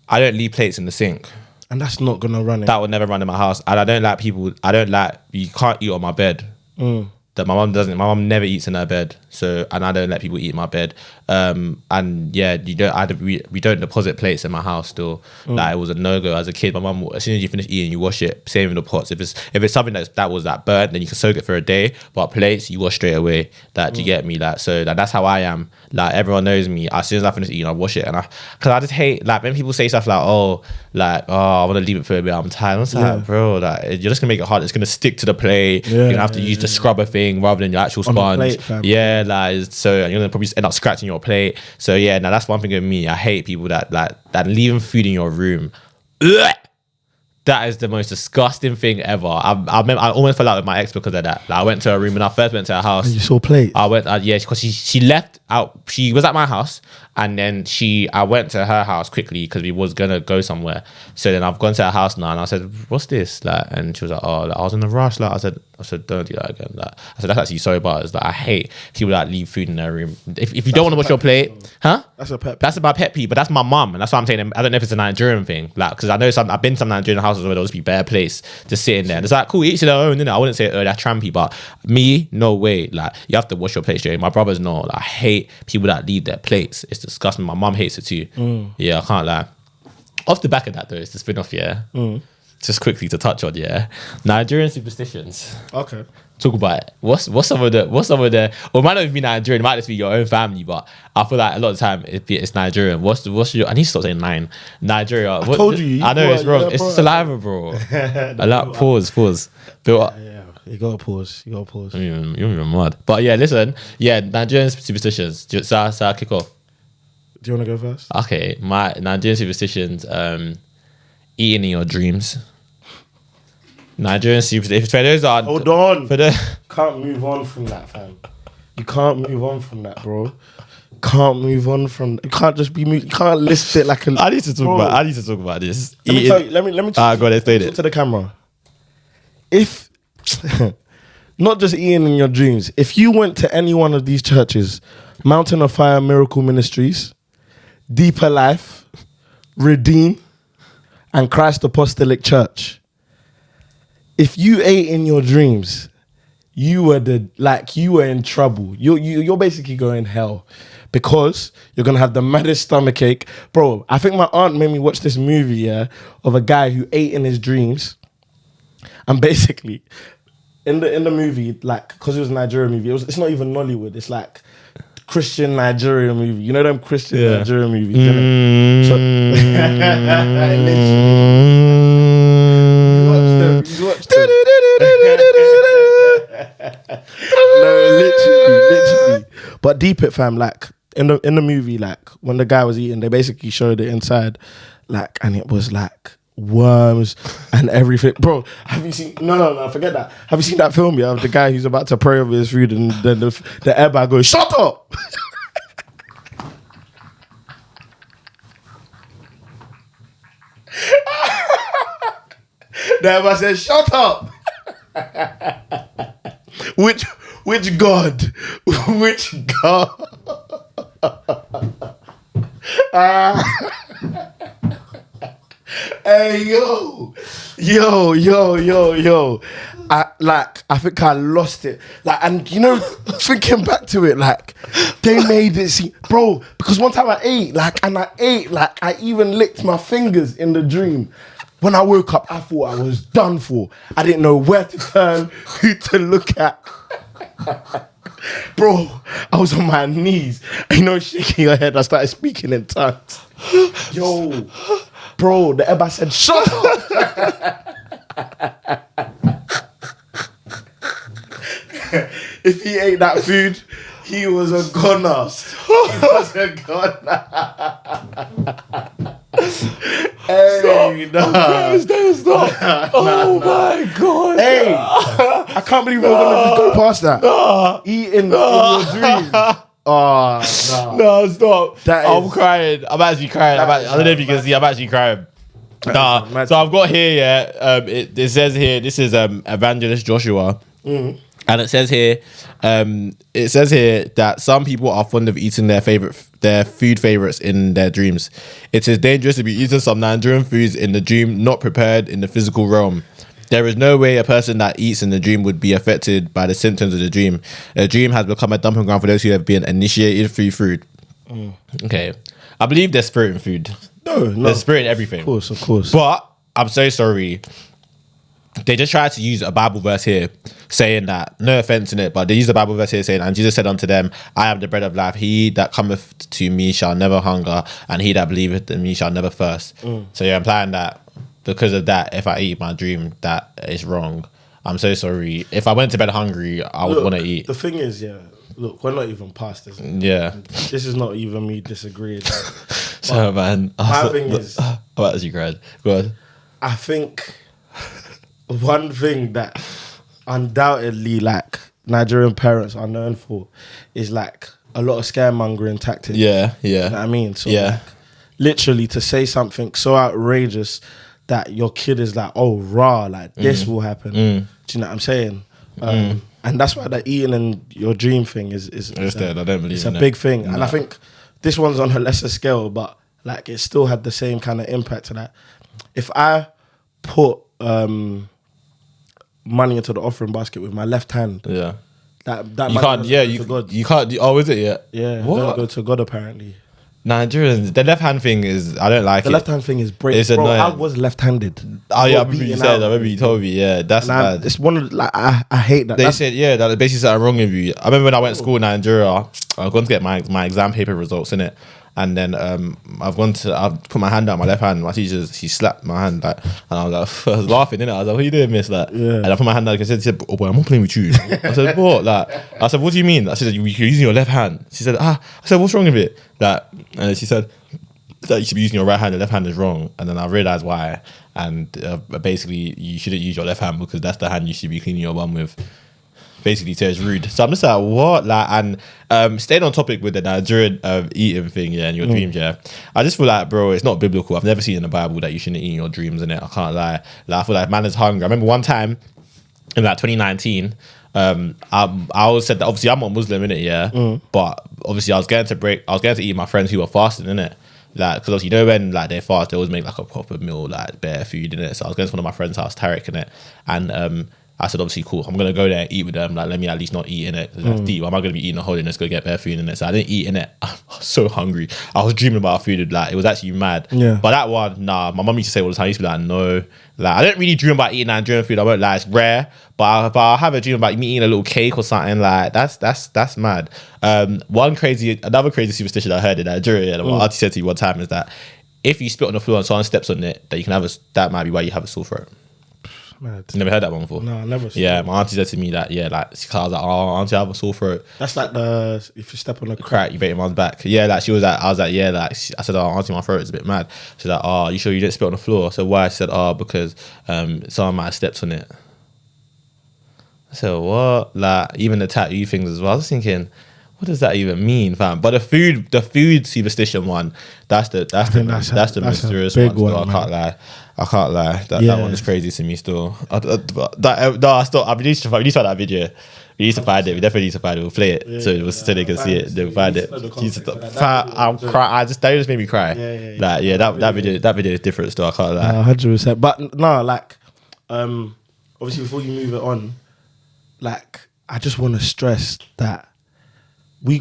I don't leave plates in the sink. And that's not gonna run it. That would never run in my house. And I don't like people. You can't eat on my bed. That my mum doesn't. My mum never eats in her bed. So, and I don't let people eat in my bed. And yeah, we don't deposit plates in my house still. Like it was a no-go as a kid. My mum, as soon as you finish eating, you wash it. Same with the pots. If it's something that was that burnt, then you can soak it for a day. But plates, you wash straight away. That you get me. Like so, that's how I am. Like everyone knows me. As soon as I finish eating, I wash it. Because I just hate like when people say stuff like, I want to leave it for a bit. I'm tired. I'm just like, bro, like you're just gonna make it hard. It's gonna stick to the plate. You're gonna have to use the scrubber thing rather than your actual sponge. Plate, yeah, like so you're gonna probably end up scratching your plate. So yeah, now that's one thing with me. I hate people that leaving food in your room. Ugh! That is the most disgusting thing ever. I almost fell out with my ex because of that. Like, I went to her room when I first went to her house. And you saw plates? I went, because she left out. She was at my house, and then I went to her house quickly because we was gonna go somewhere. So then I've gone to her house now, and I said, "What's this?" Like, and she was like, "Oh, like, I was in a rush." Like, I said, "Don't do that again." Like, I said, "That's actually so bad." It's like I hate people that leave food in their room. If you don't want to wash your plate, huh? That's my pet peeve. But that's my mum, and that's why I'm saying I don't know if it's a Nigerian thing. Like, because I know I've been to some Nigerian houses where there'll just be bare plates just sitting there. And it's like, cool, each their own, innit? I wouldn't say, that's trampy, but me, no way. Like, you have to wash your plate straight. My brothers know. Like, I hate people that leave their plates. It's disgusting. My mum hates it too. Yeah, I can't lie. Off the back of that though, it's the spin-off, yeah. Just quickly to touch on, yeah. Nigerian superstitions. Okay. Talk about it. What's some of the or it might not even be Nigerian, it might just be your own family, but I feel like a lot of the time it's Nigerian. What's your I need to stop saying nine. Nigeria. I told you. I know it's wrong. It's saliva, bro. I like pause. But yeah, you gotta pause. You're even mad. But yeah, listen. Yeah, Nigerian superstitions. So I'll kick off. Do you wanna go first? Okay. My Nigerian superstitions, eating in your dreams. Nigerian superstitions. For those are hold on. Can't move on from that, fam. You can't move on from that, bro. Can't move on from. You can't just be. You can't list it like a. I need to talk about this. Let me tell you. Let me. Go on, explain it to the camera. If not just eating in your dreams, if you went to any one of these churches, Mountain of Fire Miracle Ministries, Deeper Life, Redeem, and Christ Apostolic Church. If you ate in your dreams, you were in trouble. You're basically going hell because you're gonna have the maddest stomach ache, bro. I think my aunt made me watch this movie, of a guy who ate in his dreams, and basically, in the movie, like, because it was a Nigerian movie, it's not even Nollywood. It's like Christian Nigerian movie. You know them Christian Nigerian movies. Innit? So, literally. But deep it, fam. Like in the movie, like when the guy was eating, they basically showed it inside, like, and it was like worms and everything. Bro, have you seen? No, forget that. Have you seen that film? Yeah, of the guy who's about to pray over his food, and then the airbag goes, "Shut up." The airbag says, "Shut up." Which God? Which God? Hey yo, Yo. I think I lost it. Like, and you know, thinking back to it, like, they made it seem, bro, because one time I ate, I even licked my fingers in the dream. When I woke up, I thought I was done for. I didn't know where to turn, who to look at. Bro, I was on my knees. You know, shaking your head, I started speaking in tongues. Yo, bro, the Eba said, shut up. If he ate that food, he was a goner. He was a goner. Hey, Stop. Oh my God. Hey, I can't believe we're going to just go past that. Eating in your dreams. Oh, No, stop. I'm is- crying. I'm actually crying. I don't know if you can see. I'm actually crying. Nah. So I've got here, it says here, this is Evangelist Joshua. And it says here that some people are fond of eating their food favorites in their dreams. It is dangerous to be eating some Nigerian foods in the dream, not prepared in the physical realm. There is no way a person that eats in the dream would be affected by the symptoms of the dream. A dream has become a dumping ground for those who have been initiated through food. Okay. I believe there's spirit in food. No. There's spirit in everything. Of course. But I'm so sorry. They just tried to use a Bible verse here saying that, no offense in it, but they use the Bible verse here saying, and Jesus said unto them, I am the bread of life. He that cometh to me shall never hunger, and he that believeth in me shall never thirst. So you're implying that because of that, if I eat my dream, that is wrong. I'm so sorry. If I went to bed hungry, I would want to eat. The thing is, look, we're not even past this. Yeah. This is not even me disagreeing. So, man. My thing is, I'm actually cried. Go on. I think one thing that undoubtedly like Nigerian parents are known for is like a lot of scaremongering tactics. Yeah. You know what I mean? So Yeah. like, literally to say something so outrageous that your kid is like, oh, rah, like this will happen. Do you know what I'm saying? And that's why the eating in your dream thing is dead. I don't believe it's in a it. big thing. And I think this one's on a lesser scale, but like it still had the same kind of impact to that. If I put money into the offering basket with my left hand, Yeah. that You money can't, doesn't yeah, go to God. you can't, oh, is it? Yeah. Yeah, What? don't go to God apparently. Nigerians, the left hand thing is, I don't like The it. left hand thing is break. It's Bro, annoying. I was left-handed. Oh yeah, I Got remember you beaten said. out. I remember you told me. Yeah, that's And bad. it's one of like I hate that. They That's- said yeah, that basically something wrong with you. I remember when I went to school in Nigeria, I was going to get my exam paper results in it, and then I've put my hand out, my left hand. My teacher, she slapped my hand like, and I was like, I was laughing in it. I was like, "What are you doing, miss?" Like, and I put my hand out. She said, "Oh boy, I'm not playing with you." I said, "What?" Like, I said, "What do you mean?" I said, "You're using your left hand." She said, I said, "What's wrong with it?" Like, and she said that you should be using your right hand, the left hand is wrong. And then I realized why. And basically, you shouldn't use your left hand because that's the hand you should be cleaning your bum with. Basically, so it's rude. So I'm just like, what? Like, and staying on topic with the Nigerian eating thing, yeah, and your dreams, yeah. I just feel like, bro, it's not biblical. I've never seen in the Bible that you shouldn't eat in your dreams, innit? I can't lie. Like, I feel like man is hungry. I remember one time in like 2019. I always said that obviously I'm not Muslim in it, yeah, but obviously I was going to eat my friends who were fasting in it, like because you know when like they fast, they always make like a proper meal, like bare food in it. So I was going to one of my friends' house, Tarek, in it, and I said obviously cool, I'm gonna go there and eat with them. Like let me at least not eat in it. That's deep. Am I gonna be eating a whole day? Let's go get bare food in it. So I didn't eat in it. I was so hungry. I was dreaming about food. Like it was actually mad. Yeah. But that one, nah. My mum used to say all the time. I used to be like, no. Like I don't really dream about eating Nigerian food. I won't lie, it's rare. But I have a dream about me eating a little cake or something. Like that's mad. Another crazy superstition I heard in Nigeria, that my auntie said to me one time is that if you spit on the floor and someone steps on it, that you can have that might be why you have a sore throat. Mad. You never heard that one before? No, I never. Yeah, my auntie said to me that, like, I was like, oh, auntie, I have a sore throat. That's like if you step on a Crack, you break your mom's back. Yeah, like, she was like, I was like, yeah, like, I said, oh, auntie, my throat is a bit mad. She's like, oh, you sure you didn't spit on the floor? I said, why? She said, oh, because someone might have stepped on it. I said, what? Like, even the tattoo things as well. I was thinking, what does that even mean, fam? But the food superstition one, that's the mysterious big one. one, So I can't lie. That one is crazy to me still. I need to find that video. We need to find it. We definitely need to find it. We'll play it so they can see it. They'll find it. I'm crying. That just made me cry. That video is different still. I can't lie. 100%. But no, like Obviously, before you move it on, like, I just want to stress that we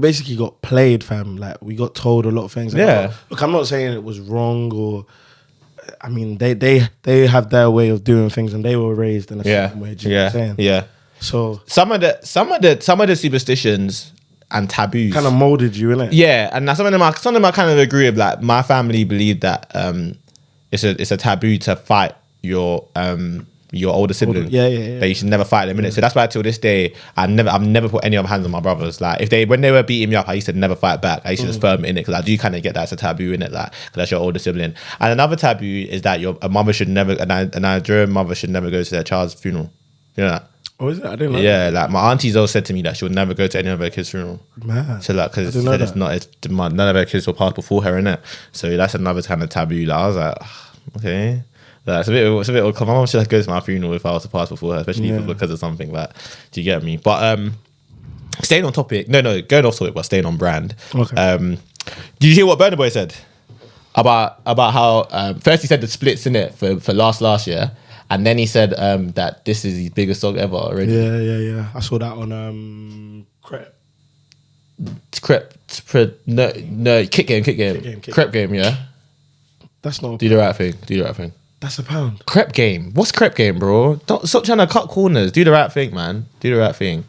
basically got played, fam. Like, we got told a lot of things. Yeah. Look, I'm not saying it was wrong or, I mean, they have their way of doing things and they were raised in a certain way. Do you know what I'm saying? Yeah. So some of the superstitions and taboos kind of molded you, innit? Yeah, and some of them I kind of agree with. Like, my family believed that it's a taboo to fight your older sibling. Yeah. That you should never fight them, innit? So that's why till this day I've never put any other hands on my brothers. Like, when they were beating me up, I used to never fight back. I used to just firm it in it because I do kind of get that it's a taboo in it, like, because that's your older sibling. And another taboo is that a Nigerian mother should never go to their child's funeral. You know that? Oh, is it? I didn't know. Yeah, like my aunties all said to me that she would never go to any of her kids' funeral. Man. So like, because none of her kids will pass before her, innit? So that's another kind of taboo. Like, I was like, okay. Like, it's a bit awkward. My mom should go to my funeral if I was to pass before her, especially if because of something. But do you get me? But staying on topic, going off topic, but staying on brand. Okay. Did you hear what Burna Boy said about how first he said the splits in it for last year, and then he said that this is his biggest song ever already. Yeah. I saw that on Kick Game. Crep Game, yeah. That's not. Do the right thing. That's £1. Crep Game. What's Crep Game, bro? Don't stop trying to cut corners. Do the right thing, man. Do the right thing.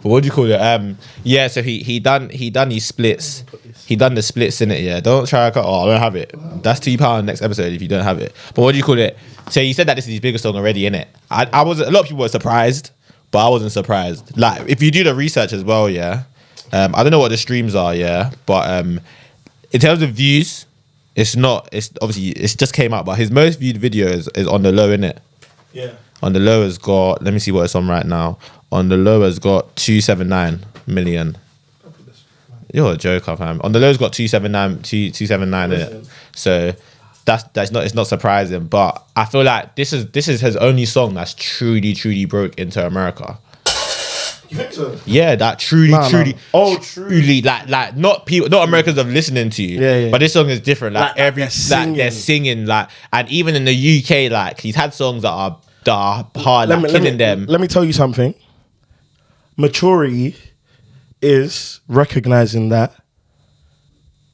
But what do you call it? Yeah. So he done his splits. He done the splits in it. Yeah. Don't try to cut. Oh, I don't have it. That's £2 next episode if you don't have it. But what do you call it? So he said that this is his biggest song already, innit? I was. A lot of people were surprised, but I wasn't surprised. Like, if you do the research as well, yeah. I don't know what the streams are, yeah. But in terms of views, it's obviously it's just came out, but his most viewed video is on the low, innit? Yeah. On the low has got, let me see what it's on right now. On the low has got 279 million. You're a joker, fam. On the low has got 279 in it. So it's not surprising, but I feel like this is his only song that's truly broke into America. You think so? Yeah, that truly. Oh, truly. Like not Americans of listening to you. Yeah. But this song is different. Like they're singing. Like, and even in the UK, like, he's had songs that are hard, killing them. Let me tell you something. Maturity is recognizing that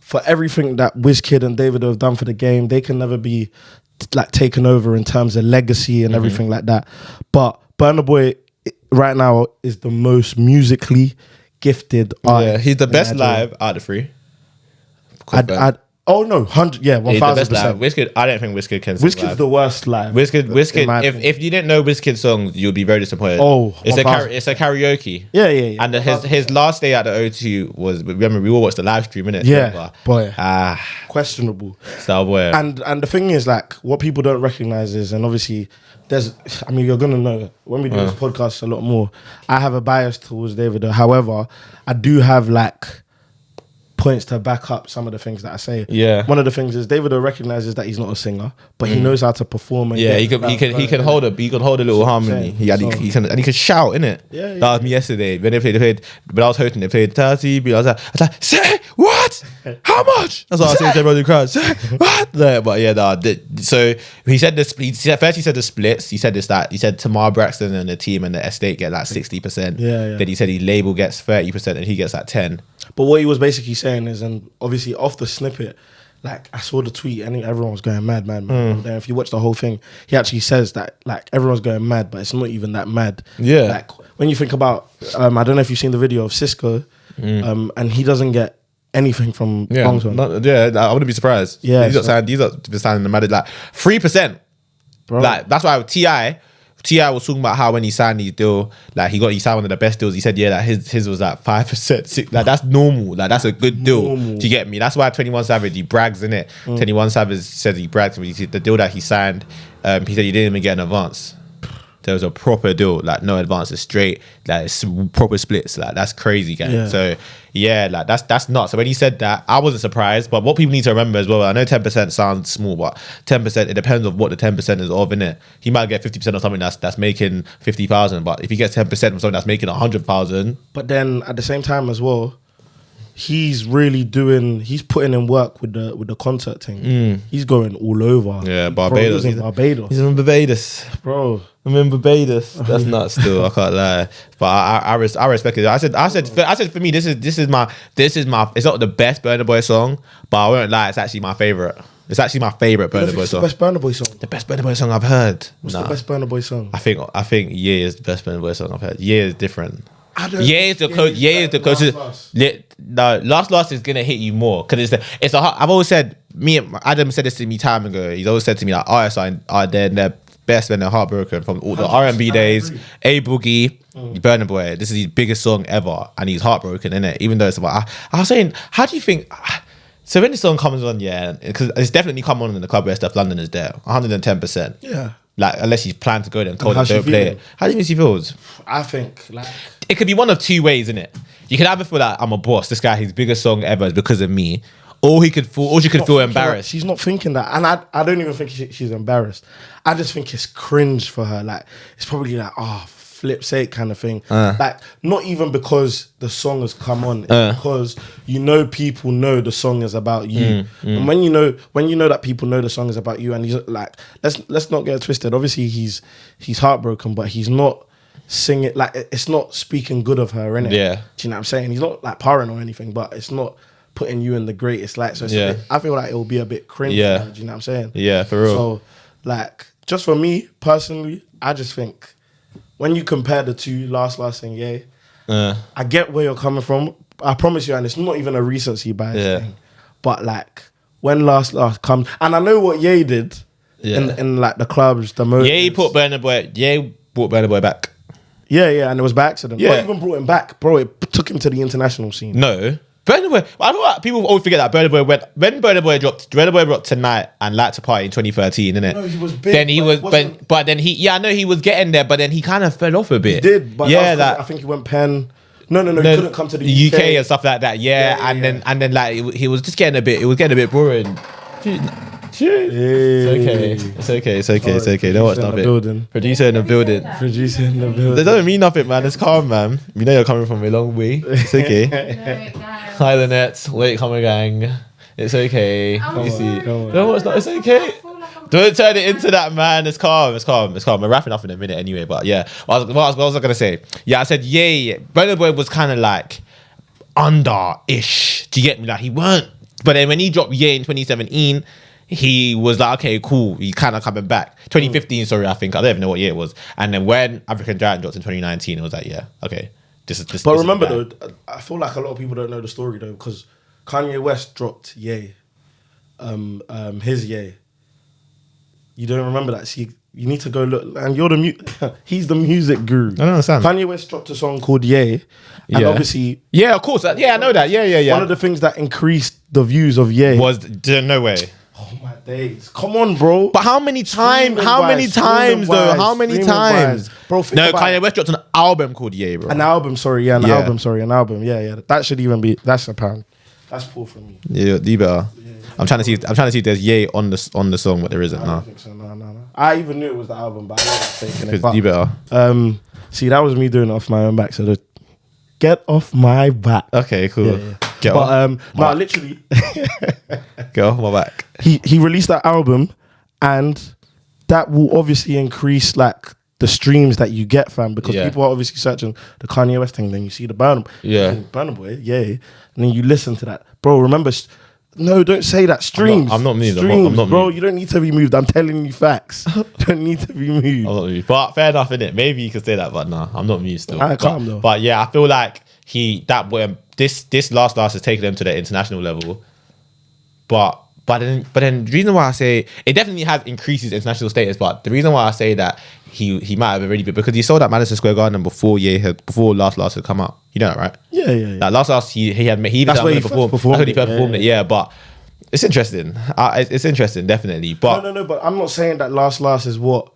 for everything that Wizkid and David have done for the game, they can never be like taken over in terms of legacy and everything like that. But Burna Boy right now is the most musically gifted artist. Yeah, he's the best live out of the three. Oh no, 100, yeah, 1000%. Wizkid, I don't think Wizkid can sing Wizkid's live. the worst live. Wizkid. If you didn't know Wizkid songs, you'll be very disappointed. Oh, it's a karaoke. Yeah. And his last day at the O2 was, remember, we all watched the live stream, innit? Yeah, boy. Questionable. Questionable. So boy. And the thing is, like, what people don't recognize is, and obviously, you're gonna know when we do this podcast a lot more. I have a bias towards David. However, I do have like points to back up some of the things that I say. Yeah. One of the things is David recognizes that he's not a singer, but he knows how to perform. And he can hold a little harmony. He can shout, innit? Yeah. That was me yesterday when they played. But I was hosting. They played Tazi. I was like, say what? How much? That's what I was saying to everybody in the crowd. Say what? But yeah, so he said this. First he said the splits. He said he said Tamar Braxton and the team and the estate get like 60%. Yeah. Then he said his label gets 30% and he gets like 10%. But what he was basically saying is, and obviously off the snippet, like, I saw the tweet and everyone was going mad. And if you watch the whole thing, he actually says that, like, everyone's going mad, but it's not even that mad. Yeah. Like, when you think about, I don't know if you've seen the video of Cisco, and he doesn't get anything from songs. I wouldn't be surprised. Yeah. These are sounding mad, like 3%. Bro. Like, that's why T.I. was talking about how when he signed his deal, like he signed one of the best deals. He said, yeah, that his was like 5%. Like, that's normal. Like, that's a good deal. Do you get me? That's why 21 Savage, he brags, in it. 21 Savage says he brags. The deal that he signed, he said he didn't even get an advance. There was a proper deal, like no advances, straight, like it's proper splits. Like, that's crazy, guys. Yeah. So yeah, like that's nuts. So when he said that, I wasn't surprised. But what people need to remember as well, I know 10% sounds small, but 10%, it depends on what the 10% is of, innit? He might get 50% of something that's making 50,000, but if he gets 10% of something that's making 100,000, But then at the same time as well, he's really he's putting in work with the concert thing. He's going all over. Yeah, Bro, Barbados. he's in Barbados. He's in Barbados. Bro. I'm in Barbados. That's nuts. Still, I can't lie. But I respect it. I said for me, this is my. It's not the best Burna Boy song, but I won't lie. It's actually my favorite. It's actually my favorite Burna Boy song. The best Burna Boy song. The best Burna Boy song I've heard. What's the best Burna Boy song? I think Yeah is the best Burna Boy song I've heard. Yeah is different. Yeah is the closest. No, Last is gonna hit you more because it's a. I've always said, Adam said this to me time ago. He's always said to me like artists are their best when they're heartbroken from all the R&B days. A Boogie, Burna Boy. This is his biggest song ever, and he's heartbroken in it. Even though it's about. I was saying, how do you think? So when the song comes on, yeah, because it's definitely come on in the club where Stuff London is there, 110%. Yeah. Like unless he's planned to go there and told them don't play it. How do you think she feels? I think like it could be one of two ways, innit? You could either feel like I'm a boss. This guy, his biggest song ever is because of me, or she could feel embarrassed. She's not thinking that, and I don't even think she's embarrassed. I just think it's cringe for her. Like it's probably like flip sake kind of thing. Like not even because the song has come on, it's because people know the song is about you. And when you know that people know the song is about you, and he's like, let's not get it twisted. Obviously he's heartbroken, but he's not singing like it's not speaking good of her, innit? Yeah. Do you know what I'm saying? He's not like parring or anything, but it's not putting you in the greatest light. So it's I feel like it will be a bit cringe. Yeah. Do you know what I'm saying? Yeah, for real. So like just for me personally, I just think when you compare the two, Last and Ye, I get where you're coming from. I promise you, and it's not even a recency bias thing. But like when Last comes, and I know what Ye did in like the clubs, the most. Ye brought Burna Boy back. Yeah, and it was by accident. Yeah. Not even brought him back, bro. It took him to the international scene. No. Burna Boy, I don't know, people always forget that Burna Boy when Burna Boy dropped Tonight and Like to Party in 2013, innit? No, he was big. Then he was, but then I know he was getting there, but then he kind of fell off a bit. He did, but I think he went pen. No, he couldn't come to the UK and stuff like that. And then like he was just getting a bit. It was getting a bit boring. It's okay. No, stop it. Producer in the building. That doesn't mean nothing, man. It's calm, man. You know you're coming from a long way. It's okay. Hi, Lynette. Wait, come gang. It's okay. You see? No, it's not. It's okay. Don't turn it into that, man. It's calm. We're wrapping up in a minute anyway. But yeah, what was I gonna say? Yeah, I said Burna Boy was kind of like under-ish. Do you get me? Like he weren't. But then when he dropped in 2017. He was like, okay, cool. He kind of coming back. 2015, sorry, I think. I don't even know what year it was. And then when African Giant dropped in 2019, it was like, yeah, okay. This remember though, I feel like a lot of people don't know the story though, because Kanye West dropped Ye. His Ye. You don't remember that? See, you need to go look. And you're he's the music guru. I don't understand. Kanye West dropped a song called Ye. And obviously... Yeah, of course. Yeah, I know that. Yeah. One of the things that increased the views of Ye... was... No way. Oh my days. Come on, bro. But how many times though? How many times? Bro, no, Kanye West dropped an album called Ye, bro. An album. Yeah. That should even be... That's a pound. That's poor for me. Yeah, you better. Yeah. I'm trying to see if there's Ye on the song, but there isn't. I don't think so. No. I even knew it was the album, but I wasn't taking it. But, you better. See, that was me doing it off my own back. So get off my back. Okay, cool. Yeah. Get off. Literally. Get off my back. He released that album, and that will obviously increase like the streams that you get, fam, because people are obviously searching the Kanye West thing. Then you see the Burna Boy, and then you listen to that, bro. Remember, no, don't say that. Streams. I'm not moved. I'm not bro. You don't need to be moved. I'm telling you facts. Don't need to be moved. I'm not moved. But fair enough, innit? Maybe you could say that, but nah, I'm not moved still. Calm though. But yeah, I feel like this last has taken them to the international level. But then the reason why I say it definitely has increased his international status, but the reason why I say that he might have already been because he sold out Madison Square Garden before Last had come out. You know that, right? Yeah. Like Last he that's where he first performed it. Yeah, but it's interesting. It's interesting, definitely. But no. But I'm not saying that Last is what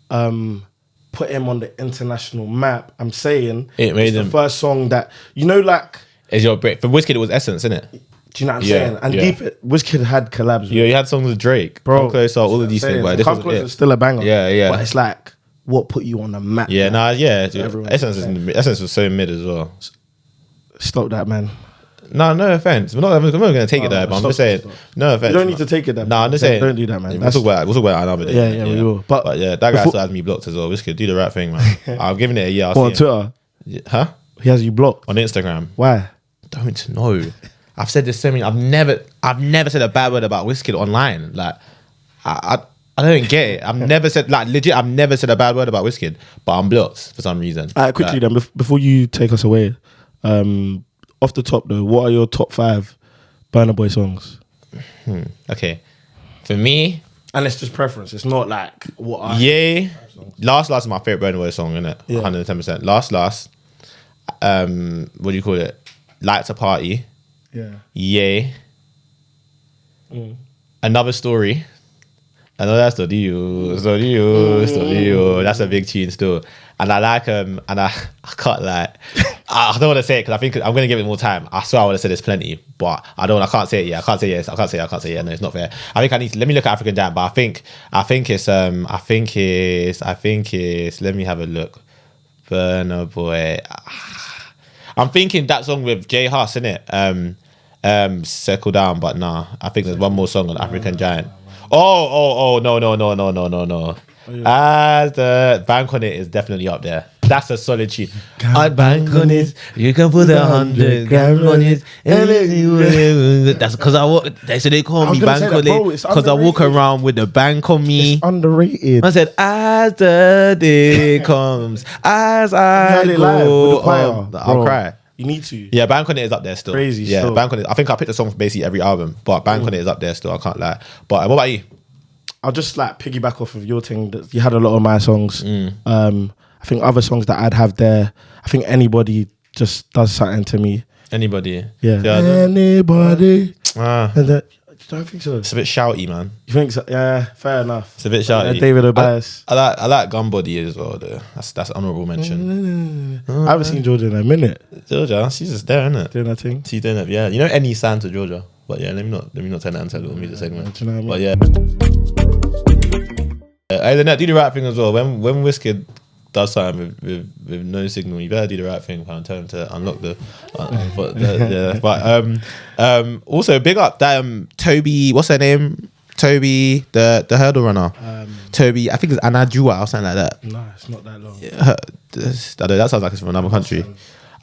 put him on the international map. I'm saying it made the first song that like is your break for Wizkid. It was Essence, innit? Do you know what I'm saying? And deep it, Wizkid had collabs. Yeah, he had songs with Drake, bro. Come Closer, all of these things. But Come Closer is still a banger. Yeah. But it's like what put you on the map. Yeah, Essence was so mid as well. Stop that, man. No offense. I'm not going to take it there, but I'm just saying, no offense. You don't need to take it there. No, I'm just saying. Don't do that, man. We'll talk about it another day. Yeah, we will. But yeah, that guy still has me blocked as well. Wizkid, do the right thing, man. I've given it a year. On Twitter? Huh? He has you blocked. On Instagram. Why? Don't know. I've said this so many. I've never said a bad word about Wizkid online. Like, I don't get it. I've never said, like, legit, I've never said a bad word about Wizkid, but I'm blocked for some reason. All right, quickly then, before you take us away, off the top though, what are your top 5 Burna Boy songs? Okay. For me... And it's just preference. It's not like what I... Yeah. Last is my favourite Burna Boy song, innit? Yeah. 110%. Last. What do you call it? Light to Party. Yeah. Yay. Another Story. I know that's Studio. That's a big tune still. And I like and I can't like I don't want to say it because I think I'm gonna give it more time. I swear I would have said there's plenty, but I can't say it yet. I can't say yes. I can't say it. No, it's not fair. I think I need to let me look at African Giant, but I think it's let me have a look. Burna Boy. I'm thinking that song with Jay Huss, innit? Settle Down, but nah. I think there's one more song on African Giant. Oh, no. As the bank on it is definitely up there. That's a solid tune. I'd bank on it. You can put 100 grams on it. That's because they call me bank on it because I walk around with the bank on me. It's underrated. I said, as the day comes, as I go on, I'll cry. You need to. Yeah, Bank on It is up there still. Crazy. Yeah, still. Bank on It. I think I picked a song for basically every album, but Bank on It is up there still. I can't lie. But what about you? I'll just like piggyback off of your thing. That you had a lot of my songs. I think other songs that I'd have there. I think Anybody just does something to me. Anybody? Yeah. Anybody. And that, I don't think so. It's a bit shouty, man. You think so? Yeah, fair enough. It's a bit shouty. David Obias. I like Gunbody as well, though. That's honourable mention. I haven't seen Georgia in a minute. Georgia, she's just there, isn't it? Doing that thing. She's doing it, yeah. You know any sound to Georgia? But yeah, let me not turn that into a little music segment. Do you know what I But mean? yeah. Hey, do the right thing as well. When Wizkid does something with no signal, you better do the right thing, and tell him to unlock the. But also big up that Toby. What's her name? Toby, the hurdle runner. Toby, I think it's Anajua or something like that. No, it's not that long. That sounds like it's from another country.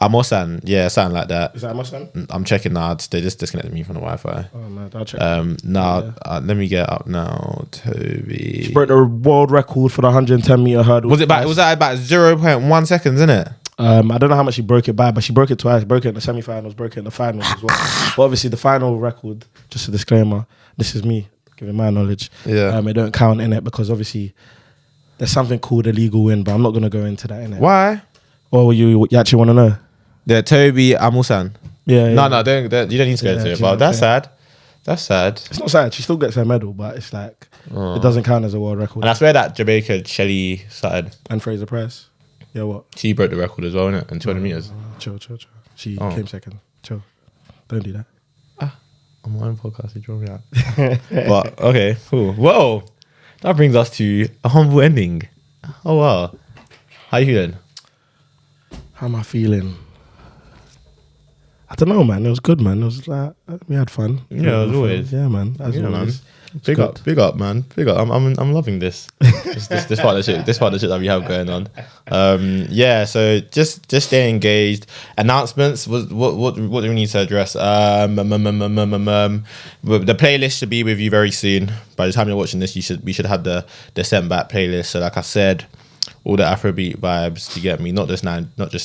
Amosan, yeah, something like that. Is that Amosan? I'm checking now. They just disconnected me from the Wi-Fi. Oh no, I'll check. Let me get up now. Toby. She broke the world record for the 110 meter hurdle. Was that about 0.1 seconds, isn't it? I don't know how much she broke it by, but she broke it twice. Broke it in the semi-finals, broke it in the finals as well. But obviously, the final record, just a disclaimer, this is me giving my knowledge. Yeah. It don't count in it because obviously there's something called a legal win, but I'm not going to go into that in it. Why? Or you actually want to know? The Toby Amusan. Yeah. No, you don't need to go into it. But that's sad. That's sad. It's not sad. She still gets her medal, but it's like it doesn't count as a world record. And I swear that Jamaica Shelly started. And Fraser Price. Yeah, what? She broke the record as well, innit? In 200 meters. Chill. She came second. Chill. Don't do that. On my own podcast, you draw me out. But okay, cool. Whoa, that brings us to a humble ending. Oh wow, how you feeling? How am I feeling? I don't know, man. It was good, man. It was like we had fun. Yeah, as always. Yeah, man. As always. Man. Big up, man. Big up. I'm loving this. this part of the shit. This part of the shit that we have going on. Yeah. So just stay engaged. Announcements. What do we need to address? The playlist should be with you very soon. By the time you're watching this, we should have the sent back playlist. So like I said, all the Afrobeat vibes, you get me? Not just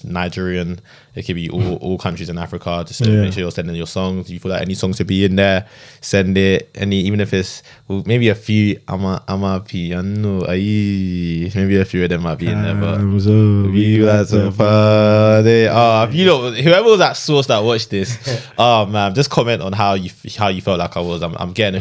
Nigerian. It could be all countries in Africa. Just make sure you're sending your songs. If you feel like any songs to be in there, send it. Even if it's maybe a few. Maybe a few of them might be in there. But we like to party. Whoever was that source that watched this, oh man, just comment on how you felt like I was. I'm getting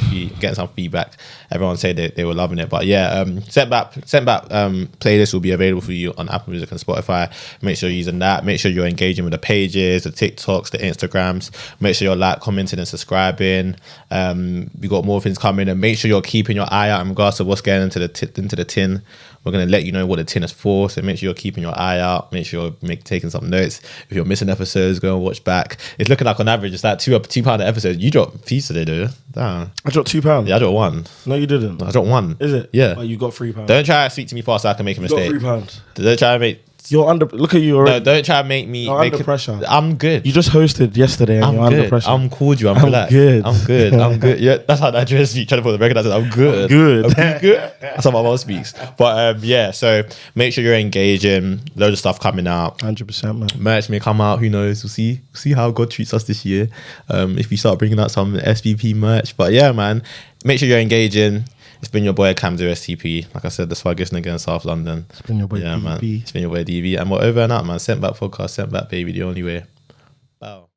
some feedback. Everyone said they were loving it. But yeah, sent back playlist will be available for you on Apple Music and Spotify. Make sure you're using that. Make sure you're engaging with the pages, the TikToks, the Instagrams. Make sure you're commenting and subscribing. We got more things coming, and make sure you're keeping your eye out in regards to what's getting into the tin. We're going to let you know what the tin is for. So make sure you're keeping your eye out. Make sure you're taking some notes. If you're missing episodes, go and watch back. It's looking like on average, it's like £2 an episode. You dropped fees today, though. Damn. I dropped £2. Yeah, I dropped one. No, you didn't. I dropped one. Is it? Yeah. Oh, you got £3. Don't try to speak to me fast so I can make a mistake. You got £3. Don't try to make... You're under. Look at you No, already. don't try to make me... You're under pressure. I'm good. You just hosted yesterday and I'm you're good. under pressure. I'm cordial. I'm relaxed. good. I'm good. I'm good. Yeah, that's how Nigerians speak. Trying to put the record out. I'm good. Good. I'm good. That's how my mom speaks. But yeah, so make sure you're engaging. Loads of stuff coming out. 100%, man. Merch may come out. Who knows? We'll see. We'll see how God treats us this year. If we start bringing out some SVP merch. But yeah, man, make sure you're engaging. It's been your boy Camzo STP. Like I said, the swaggest nigga in South London. It's been your boy Yeah, DB. man. It's been your boy DB. And we're over and out, man. Sent back podcast, sent back baby, the only way. Wow.